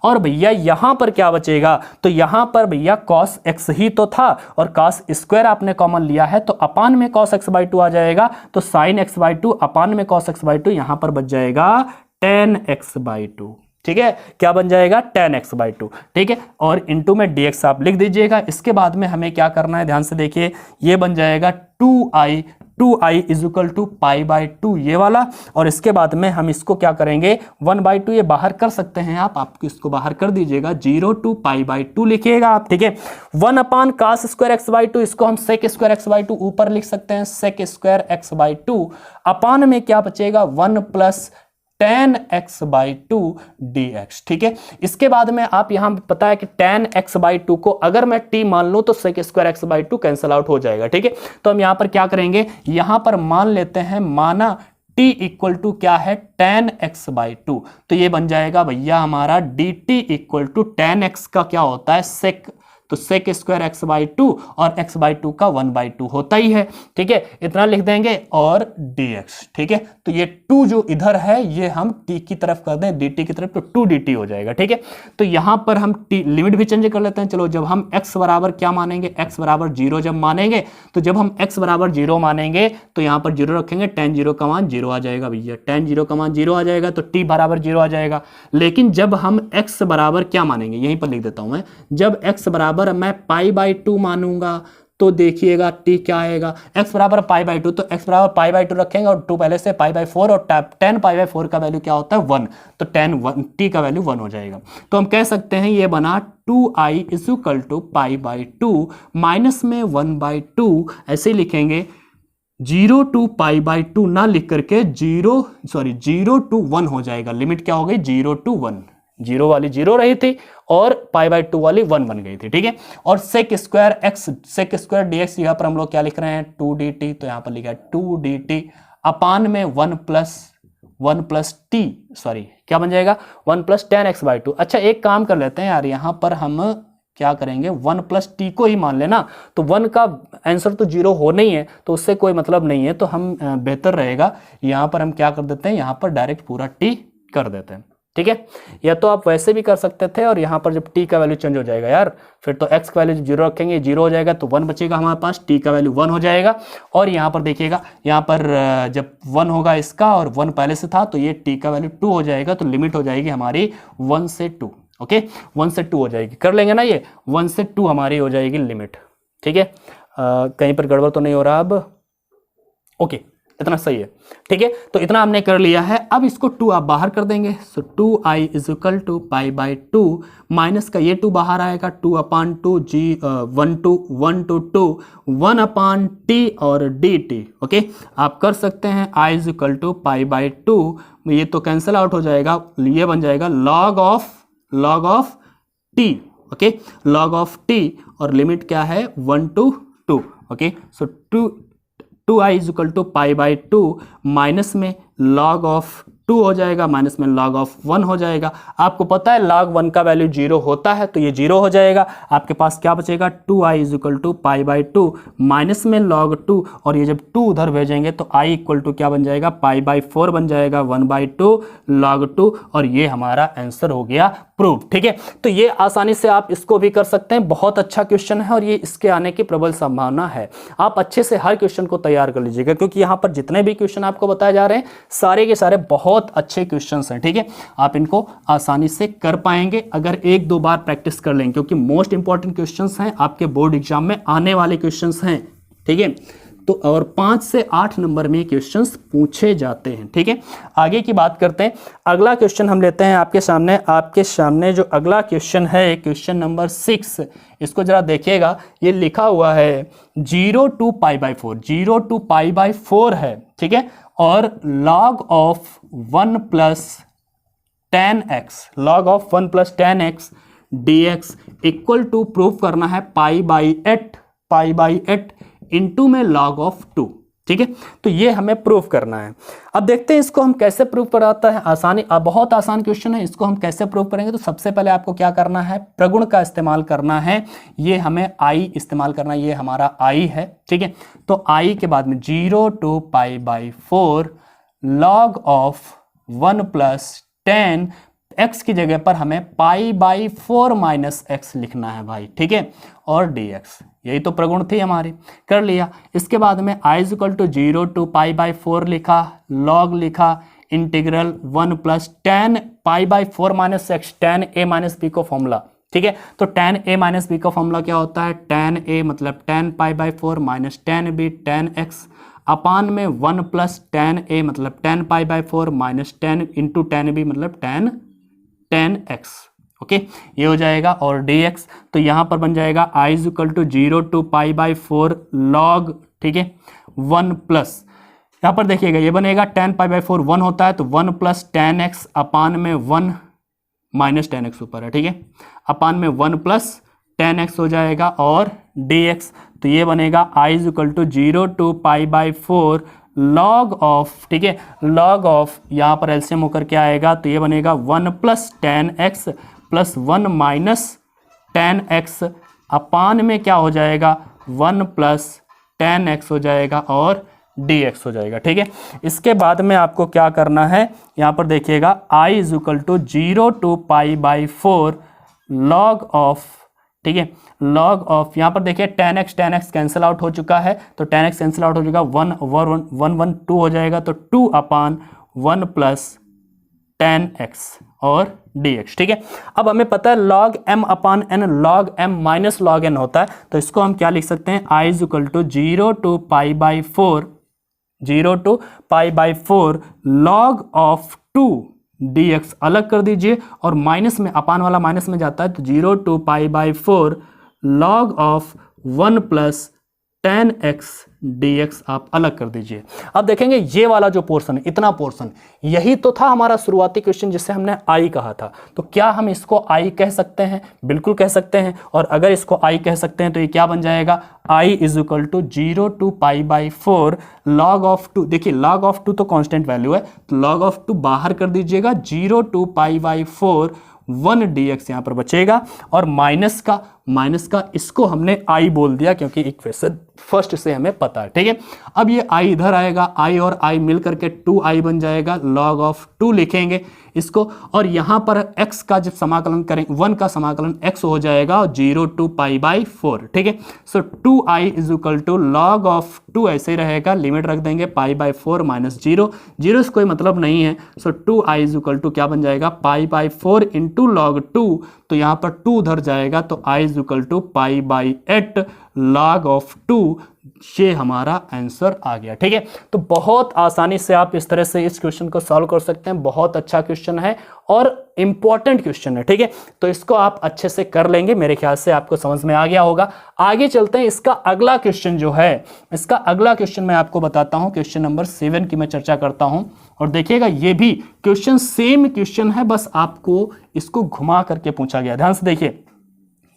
और भैया यहां पर क्या बचेगा, तो यहां पर भैया cos x ही तो था और cos स्क्वायर आपने कॉमन लिया है तो अपान में cos x/2 आ जाएगा, तो sin x/2 अपान में cos x/2 यहां पर बच जाएगा tan x/2। ठीक है, क्या बन जाएगा, tan x/2। ठीक है, और इंटू में dx आप लिख दीजिएगा। इसके बाद में हमें क्या करना है, ध्यान से देखिए, ये बन जाएगा 2i इज इक्वल टू π/2 ये वाला, और इसके बाद में हम इसको क्या करेंगे, 1/2 ये बाहर कर सकते हैं आप इसको बाहर कर दीजिएगा, 0 to π/2 लिखिएगा आप। ठीक है, 1 cos स्क्वायर x/2, इसको हम sec स्क्वायर x/2 ऊपर लिख सकते हैं, sec स्क्वायर x/2 अपान में क्या बचेगा, 1 प्लस tan x/2 dx। ठीक है, इसके बाद में आप यहां पता है कि tan x/2 को अगर मैं t मान लूं तो sec square x/2 cancel out हो जाएगा। ठीक है, तो हम यहां पर क्या करेंगे, यहां पर मान लेते हैं, माना t इक्वल टू क्या है, tan x/2, तो ये बन जाएगा भैया हमारा dt equal to tan x का क्या होता है, sec, तो sec स्क्वायर x/2 और x/2 का 1/2 होता ही है। ठीक है, इतना लिख देंगे और dx। ठीक है, तो ये 2 जो इधर है ये हम t की तरफ कर दें, dt की तरफ, तो 2 dt हो जाएगा। ठीक है, तो यहां पर हम t लिमिट भी चेंज कर लेते हैं। चलो, जब हम x बराबर क्या मानेंगे, x बराबर 0 जब मानेंगे, तो जब हम x बराबर 0 मानेंगे तो यहां पर 0 रखेंगे, tan 0 का मान 0 आ जाएगा भैया, tan 0 का मान 0 आ जाएगा, तो t बराबर 0 आ जाएगा। लेकिन जब हम x बराबर क्या मानेंगे, यहीं पर लिख देता हूं मैं, जब x बराबर मैं π/2 मानूंगा तो देखिएगा t क्या आएगा, x बराबर पाई बाई टू, तो x बराबर पाई बाई टू रखेंगे और 2 पहले से पाई बाई 4 और tan पाई बाई 4 का वैल्यू क्या होता है 1, तो t का वैल्यू 1 हो जाएगा। तो हम कह सकते हैं ये बना 2i is equal to pi by two minus में 1/2, ऐसे लिखेंगे 0 टू पाई बाई टू ना लिख करके 0 टू 1 हो जाएगा। लिमिट क्या हो गई 0 टू 1, 0 वाली 0 रही थी और पाई बाई टू वाली 1 बन गई थी, ठीक है। और सेक स्क्वायर dx यहाँ पर हम लोग क्या लिख रहे हैं 2dt, तो यहाँ पर लिखा है 2dt अपान में 1 प्लस t, सॉरी क्या बन जाएगा 1 plus tan x by two. अच्छा एक काम कर लेते हैं यार, यहाँ पर हम क्या करेंगे 1 प्लस टी को ही मान लेना, तो 1 का आंसर तो 0 हो नहीं है तो उससे कोई मतलब नहीं है, तो हम बेहतर रहेगा यहाँ पर हम क्या कर देते हैं, यहाँ पर डायरेक्ट पूरा t कर देते हैं, ठीक है। या तो आप वैसे भी कर सकते थे और यहाँ पर जब t का वैल्यू चेंज हो जाएगा यार, फिर तो x का वैल्यू 0 रखेंगे, 0 हो जाएगा तो 1 बचेगा हमारे पास, t का वैल्यू 1 हो जाएगा। और यहाँ पर देखिएगा, यहाँ पर जब 1 होगा इसका और 1 पहले से था तो ये t का वैल्यू 2 हो जाएगा, तो लिमिट हो जाएगी हमारी 1 से 2, ओके 1 से 2 हो जाएगी, कर लेंगे ना ये 1 से 2 हमारी हो जाएगी लिमिट, ठीक है। कहीं पर गड़बड़ तो नहीं हो रहा अब, ओके इतना सही है, ठीक है। तो इतना हमने कर लिया है, अब इसको 2 आप बाहर कर देंगे, so 2i is equal to pi by two minus का ये 2 बाहर आएगा 2 अपान 2 जी 1 to 2 1 अपान टी और dt, ओके। आप कर सकते हैं i is equal to pi by two, ये तो कैंसिल आउट हो जाएगा, ये बन जाएगा log of t, okay log of t, और लिमिट क्या है 1 to 2, okay. So 2i is equal to pi by two minus में log ऑफ 2 हो जाएगा, माइनस में log ऑफ 1 हो जाएगा। आपको पता है log 1 का वैल्यू 0 होता है तो ये 0 हो जाएगा, आपके पास क्या बचेगा 2i is equal to pi by two minus में log 2, और ये जब 2 उधर भेजेंगे तो i इक्वल टू क्या बन जाएगा पाई बाई 4 बन जाएगा 1/2 log 2, और ये हमारा आंसर हो गया प्रूव, ठीक है। तो ये आसानी से आप इसको भी कर सकते हैं, बहुत अच्छा क्वेश्चन है और ये इसके आने की प्रबल संभावना है। आप अच्छे से हर क्वेश्चन को तैयार कर लीजिएगा, क्योंकि यहाँ पर जितने भी क्वेश्चन आपको बताए जा रहे हैं सारे के सारे बहुत अच्छे क्वेश्चंस हैं, ठीक है। आप इनको आसानी से कर पाएंगे अगर 1-2 बार प्रैक्टिस कर लेंगे, क्योंकि मोस्ट इंपॉर्टेंट क्वेश्चंस हैं, आपके बोर्ड एग्जाम में आने वाले क्वेश्चंस हैं, ठीक है। तो और 5 से 8 नंबर में क्वेश्चंस पूछे जाते हैं, ठीक है। आगे की बात करते हैं, अगला क्वेश्चन हम लेते हैं आपके सामने जो अगला क्वेश्चन है क्वेश्चन नंबर 6, इसको जरा देखिएगा। ये लिखा हुआ है 0 टू पाई बाई 4 है, ठीक है। और log of 1 plus tan x dx equal to prove करना है पाई बाई 8 इंटू में log ऑफ 2, ठीक है। तो ये हमें प्रूव करना है। अब देखते हैं इसको हम कैसे प्रूव कराता है, बहुत आसान क्वेश्चन है, इसको हम कैसे प्रूव करेंगे। तो सबसे पहले आपको क्या करना है, प्रगुण का इस्तेमाल करना है, ये हमें i इस्तेमाल करना है, ये हमारा i है, ठीक है। तो i के बाद में 0 to pi by 4 log of 1 plus tan x की जगह पर हमें पाई बाई 4 माइनस एक्स लिखना है भाई, ठीक है। और dx, यही तो प्रगुण थी हमारी, कर लिया। इसके बाद में i is equal to 0 to pi by 4 लिखा, log लिखा, integral 1 plus tan pi by 4 minus x, tan a minus b को फॉर्मूला, ठीक है। तो tan a माइनस b का फॉर्मूला क्या होता है, tan a मतलब tan pi by 4 minus tan b tan x upon में 1 प्लस tan a मतलब tan pi by 4 minus tan into tan b मतलब tan x, ओके ये हो जाएगा। और dx तो यहाँ पर बन जाएगा i is equal to 0 to pi by 4 log, ठीक है 1 प्लस, यहाँ पर देखिएगा ये बनेगा tan पाई बाई 4 1 होता है तो 1 प्लस tan x अपान में 1 माइनस tan x ऊपर है, ठीक है, अपान में 1 प्लस tan x हो जाएगा। और dx तो ये बनेगा i is equal to 0 to pi by 4 log of, ठीक है, log ऑफ यहाँ पर एलसीएम होकर क्या आएगा, तो ये बनेगा 1 plus tan x plus 1 minus tan x upon में क्या हो जाएगा 1 प्लस tan x हो जाएगा और dx हो जाएगा, ठीक है। इसके बाद में आपको क्या करना है, यहाँ पर देखिएगा i is equal to 0 to pi by 4 log of, ठीक है, log ऑफ यहाँ पर देखिए tan x कैंसिल आउट हो चुका है, तो tan x कैंसिल आउट हो चुका, 1 over 1 2 हो जाएगा, तो 2 अपान 1 प्लस 10x और dx। ठीक है, अब हमें पता है log m अपान n log m minus log n होता है, तो इसको हम क्या लिख सकते हैं, I is equal to 0 to pi/4 log of 2 dx अलग कर दीजिए, और माइनस में अपान वाला माइनस में जाता है, तो 0 to pi/4 log of 1 plus 10x dx आप अलग कर दीजिए। अब देखेंगे ये वाला जो पोर्शन है, इतना पोर्शन, यही तो था हमारा शुरुआती क्वेश्चन जिसे हमने आई कहा था। तो क्या हम इसको आई कह सकते हैं? बिल्कुल कह सकते हैं। और अगर इसको आई कह सकते हैं तो ये क्या बन जाएगा, I is equal to 0 to pi/4 log of 2। देखिए log of 2 तो कांस्टेंट वैल्यू है, तो log of 2 बाहर कर दीजिएगा, 0 to pi/4 1 dx यहां पर बचेगा, और माइनस का इसको हमने i बोल दिया क्योंकि इक्वेशन फर्स्ट से हमें पता है। ठीक है, अब ये i इधर आएगा, i और i मिल करके 2i बन जाएगा, log of 2 लिखेंगे इसको, और यहां पर x का जब समाकलन करेंगे 1 का समाकलन x हो जाएगा, और 0 to pi/4। ठीक है, so 2i is equal to log of 2 ऐसे ही रहेगा, लिमिट रख देंगे pi/4 माइनस 0 से कोई मतलब नहीं है, so 2i is equal to क्या बन जाएगा, pi/4 इंटू log 2, तो यहां पर 2 उधर जाएगा, तो i is equal to pi/8 log of 2। ये हमारा आंसर आ गया। ठीक है, तो बहुत आसानी से आप इस तरह से इस क्वेश्चन को सॉल्व कर सकते हैं। बहुत अच्छा क्वेश्चन है और इंपॉर्टेंट क्वेश्चन है। ठीक है, तो इसको आप अच्छे से कर लेंगे, मेरे ख्याल से आपको समझ में आ गया होगा। आगे चलते हैं, इसका अगला क्वेश्चन जो है, इसका अगला क्वेश्चन मैं आपको बताता हूं, क्वेश्चन नंबर 7 की मैं चर्चा करता हूं। और देखिएगा ये भी क्वेश्चन सेम क्वेश्चन है, बस आपको इसको घुमा करके पूछा गया। ध्यान से देखिए,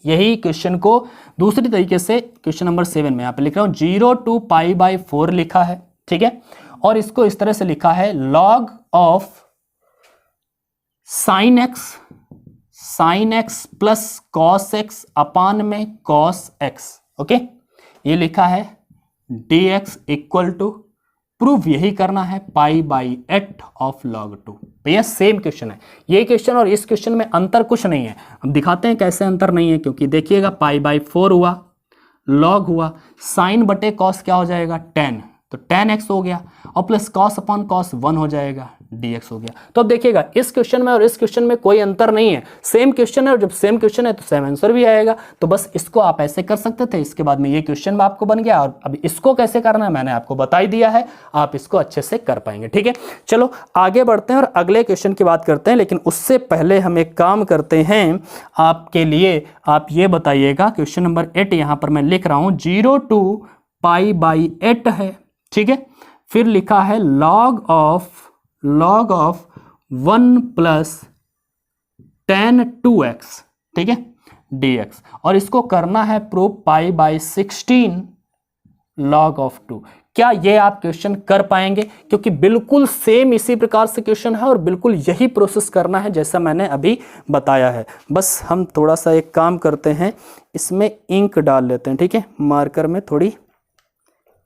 यही क्वेश्चन को दूसरी तरीके से क्वेश्चन नंबर 7 में यहाँ पे लिख रहा हूँ, 0 to pi/4 लिखा है। ठीक है, और इसको इस तरह से लिखा है, log of sin x plus cos x upon में cos x। ओके, ये लिखा है dx इक्वल टू, प्रूफ यही करना है, pi/8 ऑफ log 2। भैया सेम क्वेश्चन है, ये क्वेश्चन और इस क्वेश्चन में अंतर कुछ नहीं है। हम दिखाते हैं कैसे अंतर नहीं है, क्योंकि देखिएगा pi/4 हुआ, log हुआ, साइन बटे कॉस क्या हो जाएगा, 10, तो 10x हो गया, और प्लस कॉस अपॉन कॉस 1 हो जाएगा, dx हो गया। तो अब देखिएगा इस क्वेश्चन में और इस क्वेश्चन में कोई अंतर नहीं है, सेम क्वेश्चन है, और जब सेम क्वेश्चन है तो सेम आंसर भी आएगा। तो बस इसको आप ऐसे कर सकते थे, इसके बाद में ये क्वेश्चन आपको बन गया, और अब इसको कैसे करना है मैंने आपको बता ही दिया है, आप इसको अच्छे से कर पाएंगे। ठीक है, चलो आगे बढ़ते हैं और अगले क्वेश्चन की बात करते हैं, लेकिन उससे पहले हम एक काम करते हैं आपके लिए। आप ये बताइएगा, क्वेश्चन नंबर 8 यहां पर मैं लिख रहा हूं, 0 to pi/8 है। ठीक है, फिर लिखा है log of 1 प्लस 10 2x। ठीक है, dx, और इसको करना है प्रूफ pi/16 log of 2। क्या ये आप क्वेश्चन कर पाएंगे? क्योंकि बिल्कुल सेम इसी प्रकार से क्वेश्चन है और बिल्कुल यही प्रोसेस करना है जैसा मैंने अभी बताया है। बस हम थोड़ा सा एक काम करते हैं, इसमें इंक डाल लेते हैं। ठीक है, मार्कर में थोड़ी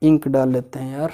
इंक डाल लेते हैं यार।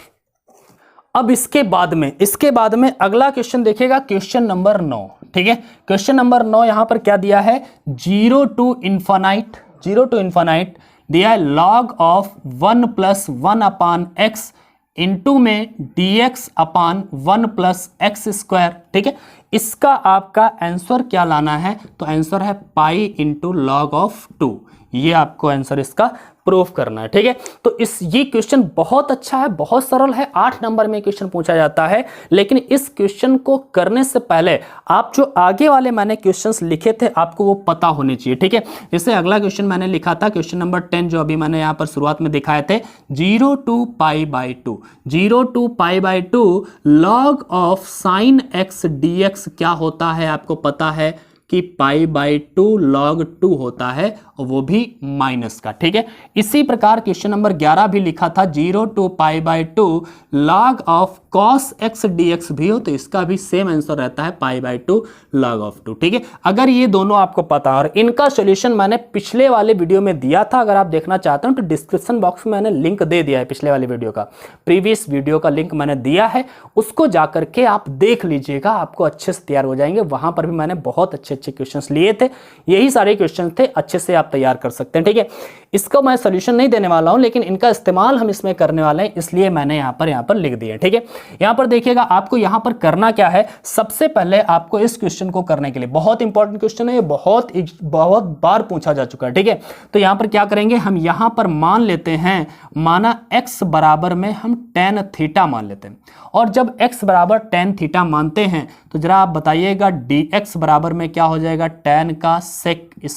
अब इसके बाद में अगला क्वेश्चन देखिएगा, क्वेश्चन नंबर 9। ठीक है, क्वेश्चन नंबर 9 यहां पर क्या दिया है, 0 to इन्फानाइट दिया है, log of 1 plus 1 upon x into में dx अपान 1 प्लस एक्स स्क्वायर। ठीक है, इसका आपका आंसर क्या लाना है, तो आंसर है पाई इंटू लॉग ऑफ 2। ये आपको आंसर इसका प्रूफ करना है। ठीक है, तो ये क्वेश्चन बहुत अच्छा है, बहुत सरल है, 8 नंबर में क्वेश्चन पूछा जाता है। लेकिन इस क्वेश्चन को करने से पहले आप जो आगे वाले मैंने क्वेश्चंस लिखे थे आपको वो पता होने चाहिए। ठीक है, जैसे अगला क्वेश्चन मैंने लिखा था, क्वेश्चन नंबर 10 जो अभी मैंने यहाँ पर शुरुआत में दिखाए थे, 0 to pi/2 log of sine x dx क्या होता है, आपको पता है कि pi/2 log 2 होता है, और वो भी माइनस का। ठीक है, इसी प्रकार क्वेश्चन नंबर 11 भी लिखा था, 0 to pi/2 log of cos x dx भी हो, तो इसका भी सेम आंसर रहता है pi/2 log ऑफ 2। ठीक है, अगर ये दोनों आपको पता है, और इनका सॉल्यूशन मैंने पिछले वाले वीडियो में दिया था, अगर आप देखना चाहते हो तो डिस्क्रिप्शन बॉक्स में मैंने लिंक दे दिया है, पिछले वाले वीडियो का, प्रीवियस वीडियो का लिंक मैंने दिया है, उसको जाकर के आप देख लीजिएगा, आपको अच्छे से तैयार हो जाएंगे। वहां पर भी मैंने बहुत अच्छे अच्छे अच्छे क्वेश्चंस लिए थे, यही सारे क्वेश्चन थे, अच्छे से आप तैयार कर सकते हैं। ठीक है, इसका मैं सोल्यूशन नहीं देने वाला हूं, लेकिन इनका इस्तेमाल हम इसमें करने वाले हैं, इसलिए मैंने यहाँ पर लिख दिया। ठीक है, यहाँ पर देखिएगा आपको यहाँ पर करना क्या है। सबसे पहले आपको इस क्वेश्चन को करने के लिए, बहुत इंपॉर्टेंट क्वेश्चन है ये, बहुत बार पूछा जा चुका है। ठीक है, तो यहाँ पर क्या करेंगे, हम यहाँ पर मान लेते हैं, माना x बराबर में हम tan थीटा मान लेते हैं, और जब x बराबर tan थीटा मानते हैं तो जरा आप बताइएगा dx बराबर में क्या हो जाएगा, tan का sec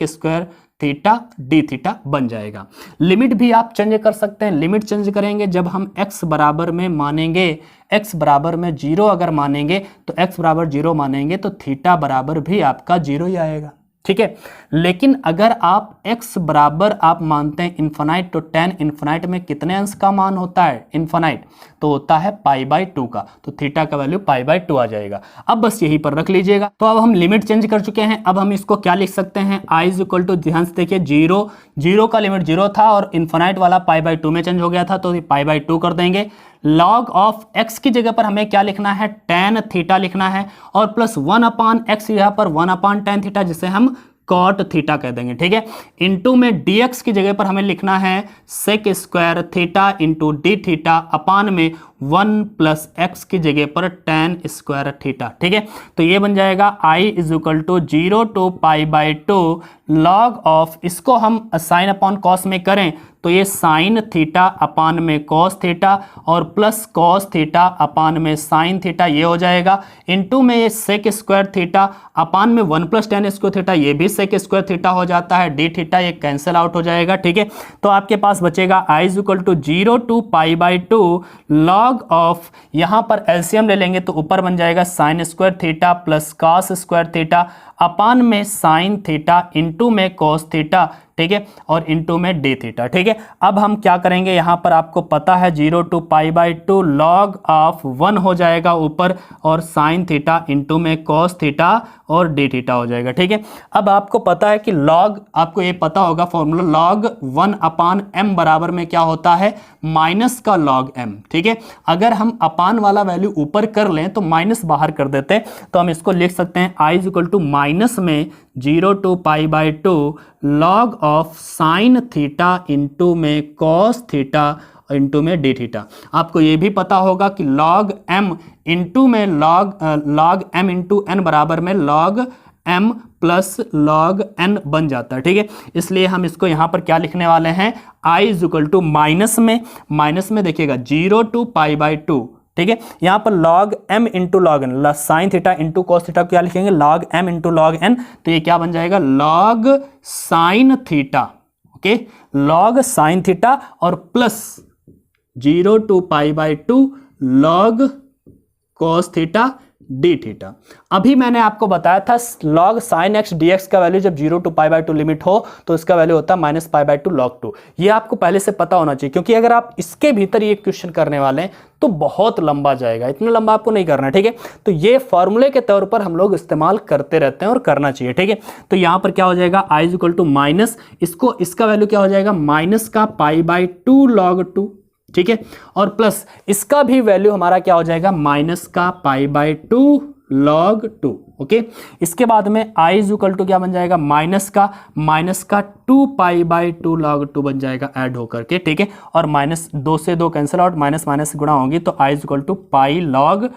square theta d theta बन जाएगा। लिमिट भी आप चेंज कर सकते हैं, लिमिट चेंज करेंगे जब हम x बराबर में मानेंगे, x बराबर में 0 अगर मानेंगे तो x बराबर 0 मानेंगे तो थीटा बराबर भी आपका 0 ही आएगा। ठीक है, लेकिन अगर आप x बराबर आप मानते हैं इन्फिनाइट, तो tan इन्फिनाइट में कितने अंश का मान होता है, इन्फिनाइट तो होता है π/2 का, तो थीटा का वैल्यू π/2 आ जाएगा। अब बस यहीं पर रख लीजिएगा। तो अब हम लिमिट चेंज कर चुके हैं, अब हम इसको क्या लिख सकते हैं, i इक्वल टू, ध्यान से देखिए, 0 का लिमिट 0 था और इन्फिनाइट वाला π/2 में चेंज हो गया था, तो π/2 कर देंगे। log ऑफ x की जगह पर हमें क्या लिखना है, tan थीटा लिखना है, और प्लस 1/x यहाँ पर 1/tan थीटा, जिसे हम कॉट थीटा कह देंगे। ठीक है, इनटू में dx की जगह पर हमें लिखना है sec square theta into d theta, upon में 1 प्लस एक्स की जगह पर tan स्क्वायर थीटा। ठीक है, तो ये बन जाएगा i is equal to 0 to π/2 log of, इसको हम साइन अपॉन कॉस में करें तो ये साइन थीटा अपान में कॉस थीटा, और प्लस कॉस थीटा अपान में साइन थीटा, ये हो जाएगा। इनटू में ये सेक स्क्वायर थीटा अपान में 1 प्लस tan स्क्वायर थीटा, ये भी सेक स्क्वायर थीटा हो जाता है, डी थीटा ये कैंसिल आउट हो जाएगा। ठीक है, तो आपके पास बचेगा i is equal to 0 to π/2 log of, यहाँ पर एलसीएम ले लेंगे तो ऊपर बन जाएगा sine square theta plus cos square theta upon में साइन थीटा इंटू में कॉस थीटा। ठीक है, और इनटू में डी थीटा। ठीक है, अब हम क्या करेंगे, यहाँ पर आपको पता है 0 to π/2 लॉग ऑफ 1 हो जाएगा ऊपर, और साइन थीटा इंटू में कॉस थीटा और डी थीटा हो जाएगा। ठीक है, अब आपको पता है कि लॉग, आपको ये पता होगा फॉर्मूला, लॉग 1/m बराबर में क्या होता है, माइनस का लॉग m। ठीक है, अगर हम अपान वाला वैल्यू ऊपर कर लें तो माइनस बाहर कर देते हैं, तो हम इसको लिख सकते हैं i is equal to minus में 0 to π/2 log of sine theta into में कॉस थीटा इंटू में डी थीटा। आपको ये भी पता होगा कि लॉग m इंटू में लॉग m इंटू n बराबर में log m plus log n बन जाता है। ठीक है, इसलिए हम इसको यहाँ पर क्या लिखने वाले हैं, i is equal to minus में देखिएगा 0 to π/2। ठीक है, यहाँ पर log m into log n, sine theta into cos theta क्या लिखेंगे, log m into log n, तो ये क्या बन जाएगा, log sine theta. Okay, log sine theta और plus 0 to π/2 log cos theta d theta. अभी मैंने आपको बताया था log sin x dx का वैल्यू जब 0 to π/2 लिमिट हो तो इसका वैल्यू होता है माइनस π/2 log 2। ये आपको पहले से पता होना चाहिए, क्योंकि अगर आप इसके भीतर ये क्वेश्चन करने वाले हैं तो बहुत लंबा जाएगा, इतना लंबा आपको नहीं करना है। ठीक है, तो ये फॉर्मूले के तौर पर हम लोग इस्तेमाल करते रहते हैं और करना चाहिए। ठीक है, तो यहाँ पर क्या हो जाएगा, i is equal to minus, इसका वैल्यू क्या हो जाएगा, माइनस का π/2 log 2। ठीक है, और प्लस इसका भी वैल्यू हमारा क्या हो जाएगा, माइनस का π/2 log 2। ओके, इसके बाद में i इज इक्वल टू क्या बन जाएगा, माइनस का 2 π/2 log 2 बन जाएगा ऐड होकर के। ठीक है, और माइनस 2 से 2 कैंसिल आउट, माइनस माइनस गुणा होंगी, तो i is equal to pi log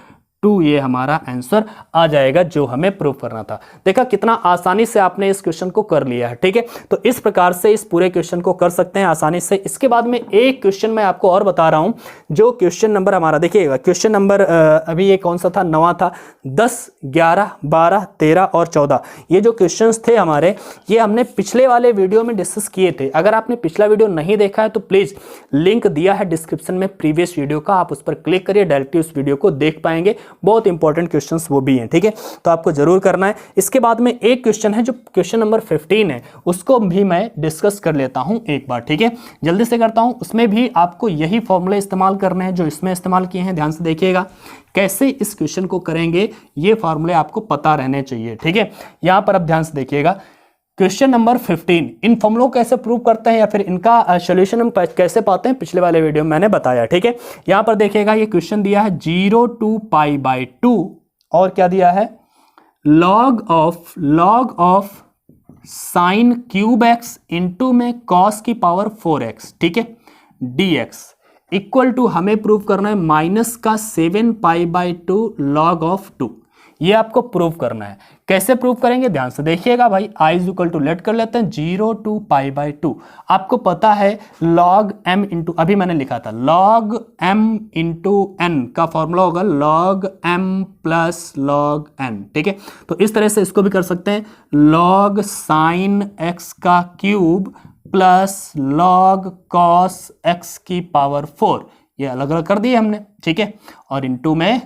2 ये हमारा आंसर आ जाएगा जो हमें प्रूव करना था। देखा कितना आसानी से आपने इस क्वेश्चन को कर लिया है। ठीक है, तो इस प्रकार से इस पूरे क्वेश्चन को कर सकते हैं आसानी से। इसके बाद में एक क्वेश्चन मैं आपको और बता रहा हूं, जो क्वेश्चन नंबर हमारा देखिएगा, क्वेश्चन नंबर अभी ये कौन सा था, 9वां था। 10, 11, 12, 13 और 14 ये जो क्वेश्चंस थे हमारे, ये हमने पिछले वाले वीडियो में डिस्कस किए थे। अगर आपने पिछला वीडियो नहीं देखा है तो प्लीज लिंक दिया है डिस्क्रिप्शन में प्रीवियस वीडियो का, आप उस पर क्लिक करिए, डायरेक्टली उस वीडियो को देख पाएंगे। बहुत इंपॉर्टेंट क्वेश्चंस वो भी हैं। ठीक है, तो आपको जरूर करना है। इसके बाद में एक क्वेश्चन है जो क्वेश्चन नंबर 15 है, उसको भी मैं डिस्कस कर लेता हूं एक बार। ठीक है, जल्दी से करता हूं। उसमें भी आपको यही फॉर्मूले इस्तेमाल करने हैं जो इसमें इस्तेमाल किए हैं। ध्यान से देखिएगा कैसे इस क्वेश्चन को करेंगे, ये फॉर्मूले आपको पता रहने चाहिए। ठीक है, यहां पर अब ध्यान से देखिएगा, क्वेश्चन नंबर 15, इन फॉर्मूलों को कैसे प्रूव करते हैं या फिर इनका सॉल्यूशन हम कैसे पाते हैं, पिछले वाले वीडियो में मैंने बताया। ठीक है, यहां पर देखिएगा ये क्वेश्चन दिया है 0 to π/2 और क्या दिया है, log of sine cube x into में कॉस की पावर 4x, ठीक है, dx इक्वल टू हमें प्रूव करना है माइनस का 7π/2 log ऑफ 2। ये आपको प्रूव करना है। कैसे प्रूव करेंगे ध्यान से देखिएगा भाई। i is equal to let कर लेते हैं 0 to π/2। आपको पता है log m इंटू, अभी मैंने लिखा था log m इंटू n का फॉर्मूला होगा log m plus log n, ठीक है। तो इस तरह से इसको भी कर सकते हैं log साइन x का cube plus log cos x की पावर 4, ये अलग अलग कर दिए हमने, ठीक है, और इंटू में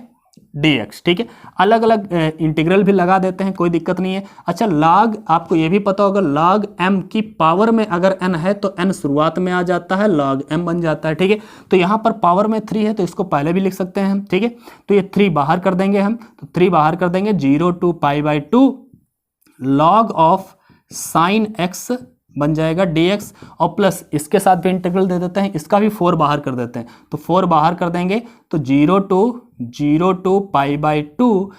dx, ठीक है। अलग अलग इंटीग्रल भी लगा देते हैं, कोई दिक्कत नहीं है। अच्छा, log आपको ये भी पता होगा log m की पावर में अगर n है तो n शुरुआत में आ जाता है, log m बन जाता है, ठीक है। तो यहाँ पर पावर में 3 है तो इसको पहले भी लिख सकते हैं हम, ठीक है। तो ये 3 बाहर कर देंगे हम, तो 3 बाहर कर देंगे 0 to π/2 log of sine x बन जाएगा dx, और प्लस इसके साथ भी इंटीग्रल दे देते हैं, इसका भी 4 बाहर कर देते हैं, तो 4 बाहर कर देंगे तो 0 to π/2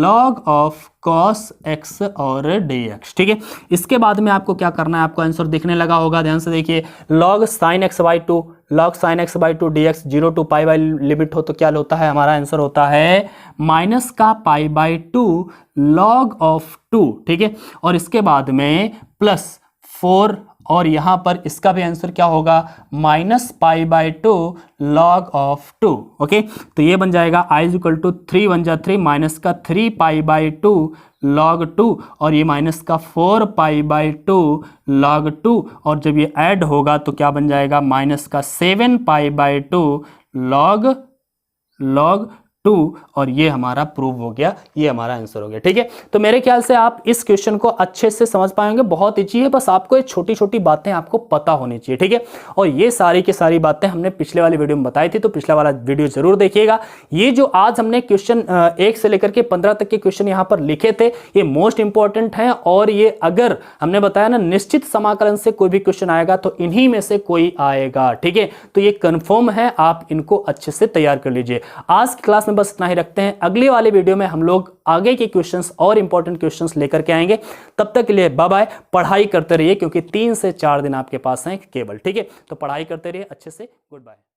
log of cos x और dx, ठीक है। इसके बाद में आपको क्या करना है, आपको आंसर दिखने लगा होगा, ध्यान से देखिए। log sin x/2 dx 0 to π limit हो तो क्या होता है, हमारा आंसर होता है माइनस का π/2 log ऑफ 2, ठीक है। और इसके बाद में प्लस 4, और यहां पर इसका भी आंसर क्या होगा, माइनस π/2 log ऑफ 2, ओके। तो ये बन जाएगा i इज इक्वल टू 3 1 जा 3 माइनस का 3π/2 log 2, और ये माइनस का 4π/2 log 2, और जब ये ऐड होगा तो क्या बन जाएगा, माइनस का 7π/2 log 2, और ये हमारा प्रूव हो गया, ये हमारा आंसर हो गया, ठीक है। तो मेरे ख्याल से आप इस क्वेश्चन को अच्छे से समझ पाएंगे, बहुत ईजी है, बस आपको ये छोटी छोटी बातें आपको पता होनी चाहिए, ठीक है। और ये सारी की सारी बातें हमने पिछले वाली वीडियो में बताई थी, तो पिछला वाला वीडियो जरूर देखिएगा। ये जो आज हमने क्वेश्चन 1 से लेकर के 15 तक के क्वेश्चन यहाँ पर लिखे थे, ये मोस्ट इंपॉर्टेंट है, और ये अगर हमने बताया ना निश्चित समाकलन से कोई भी क्वेश्चन आएगा तो इन्हीं में से कोई आएगा, ठीक है। तो ये कंफर्म है, आप इनको अच्छे से तैयार कर लीजिए। आज की क्लास बस इतना ही रखते हैं, अगली वाले वीडियो में हम लोग आगे के क्वेश्चंस और इंपॉर्टेंट क्वेश्चंस लेकर के आएंगे। तब तक के लिए बाय बाय। पढ़ाई करते रहिए क्योंकि 3 से 4 दिन आपके पास हैं केवल, ठीक है। तो पढ़ाई करते रहिए अच्छे से, गुड बाय।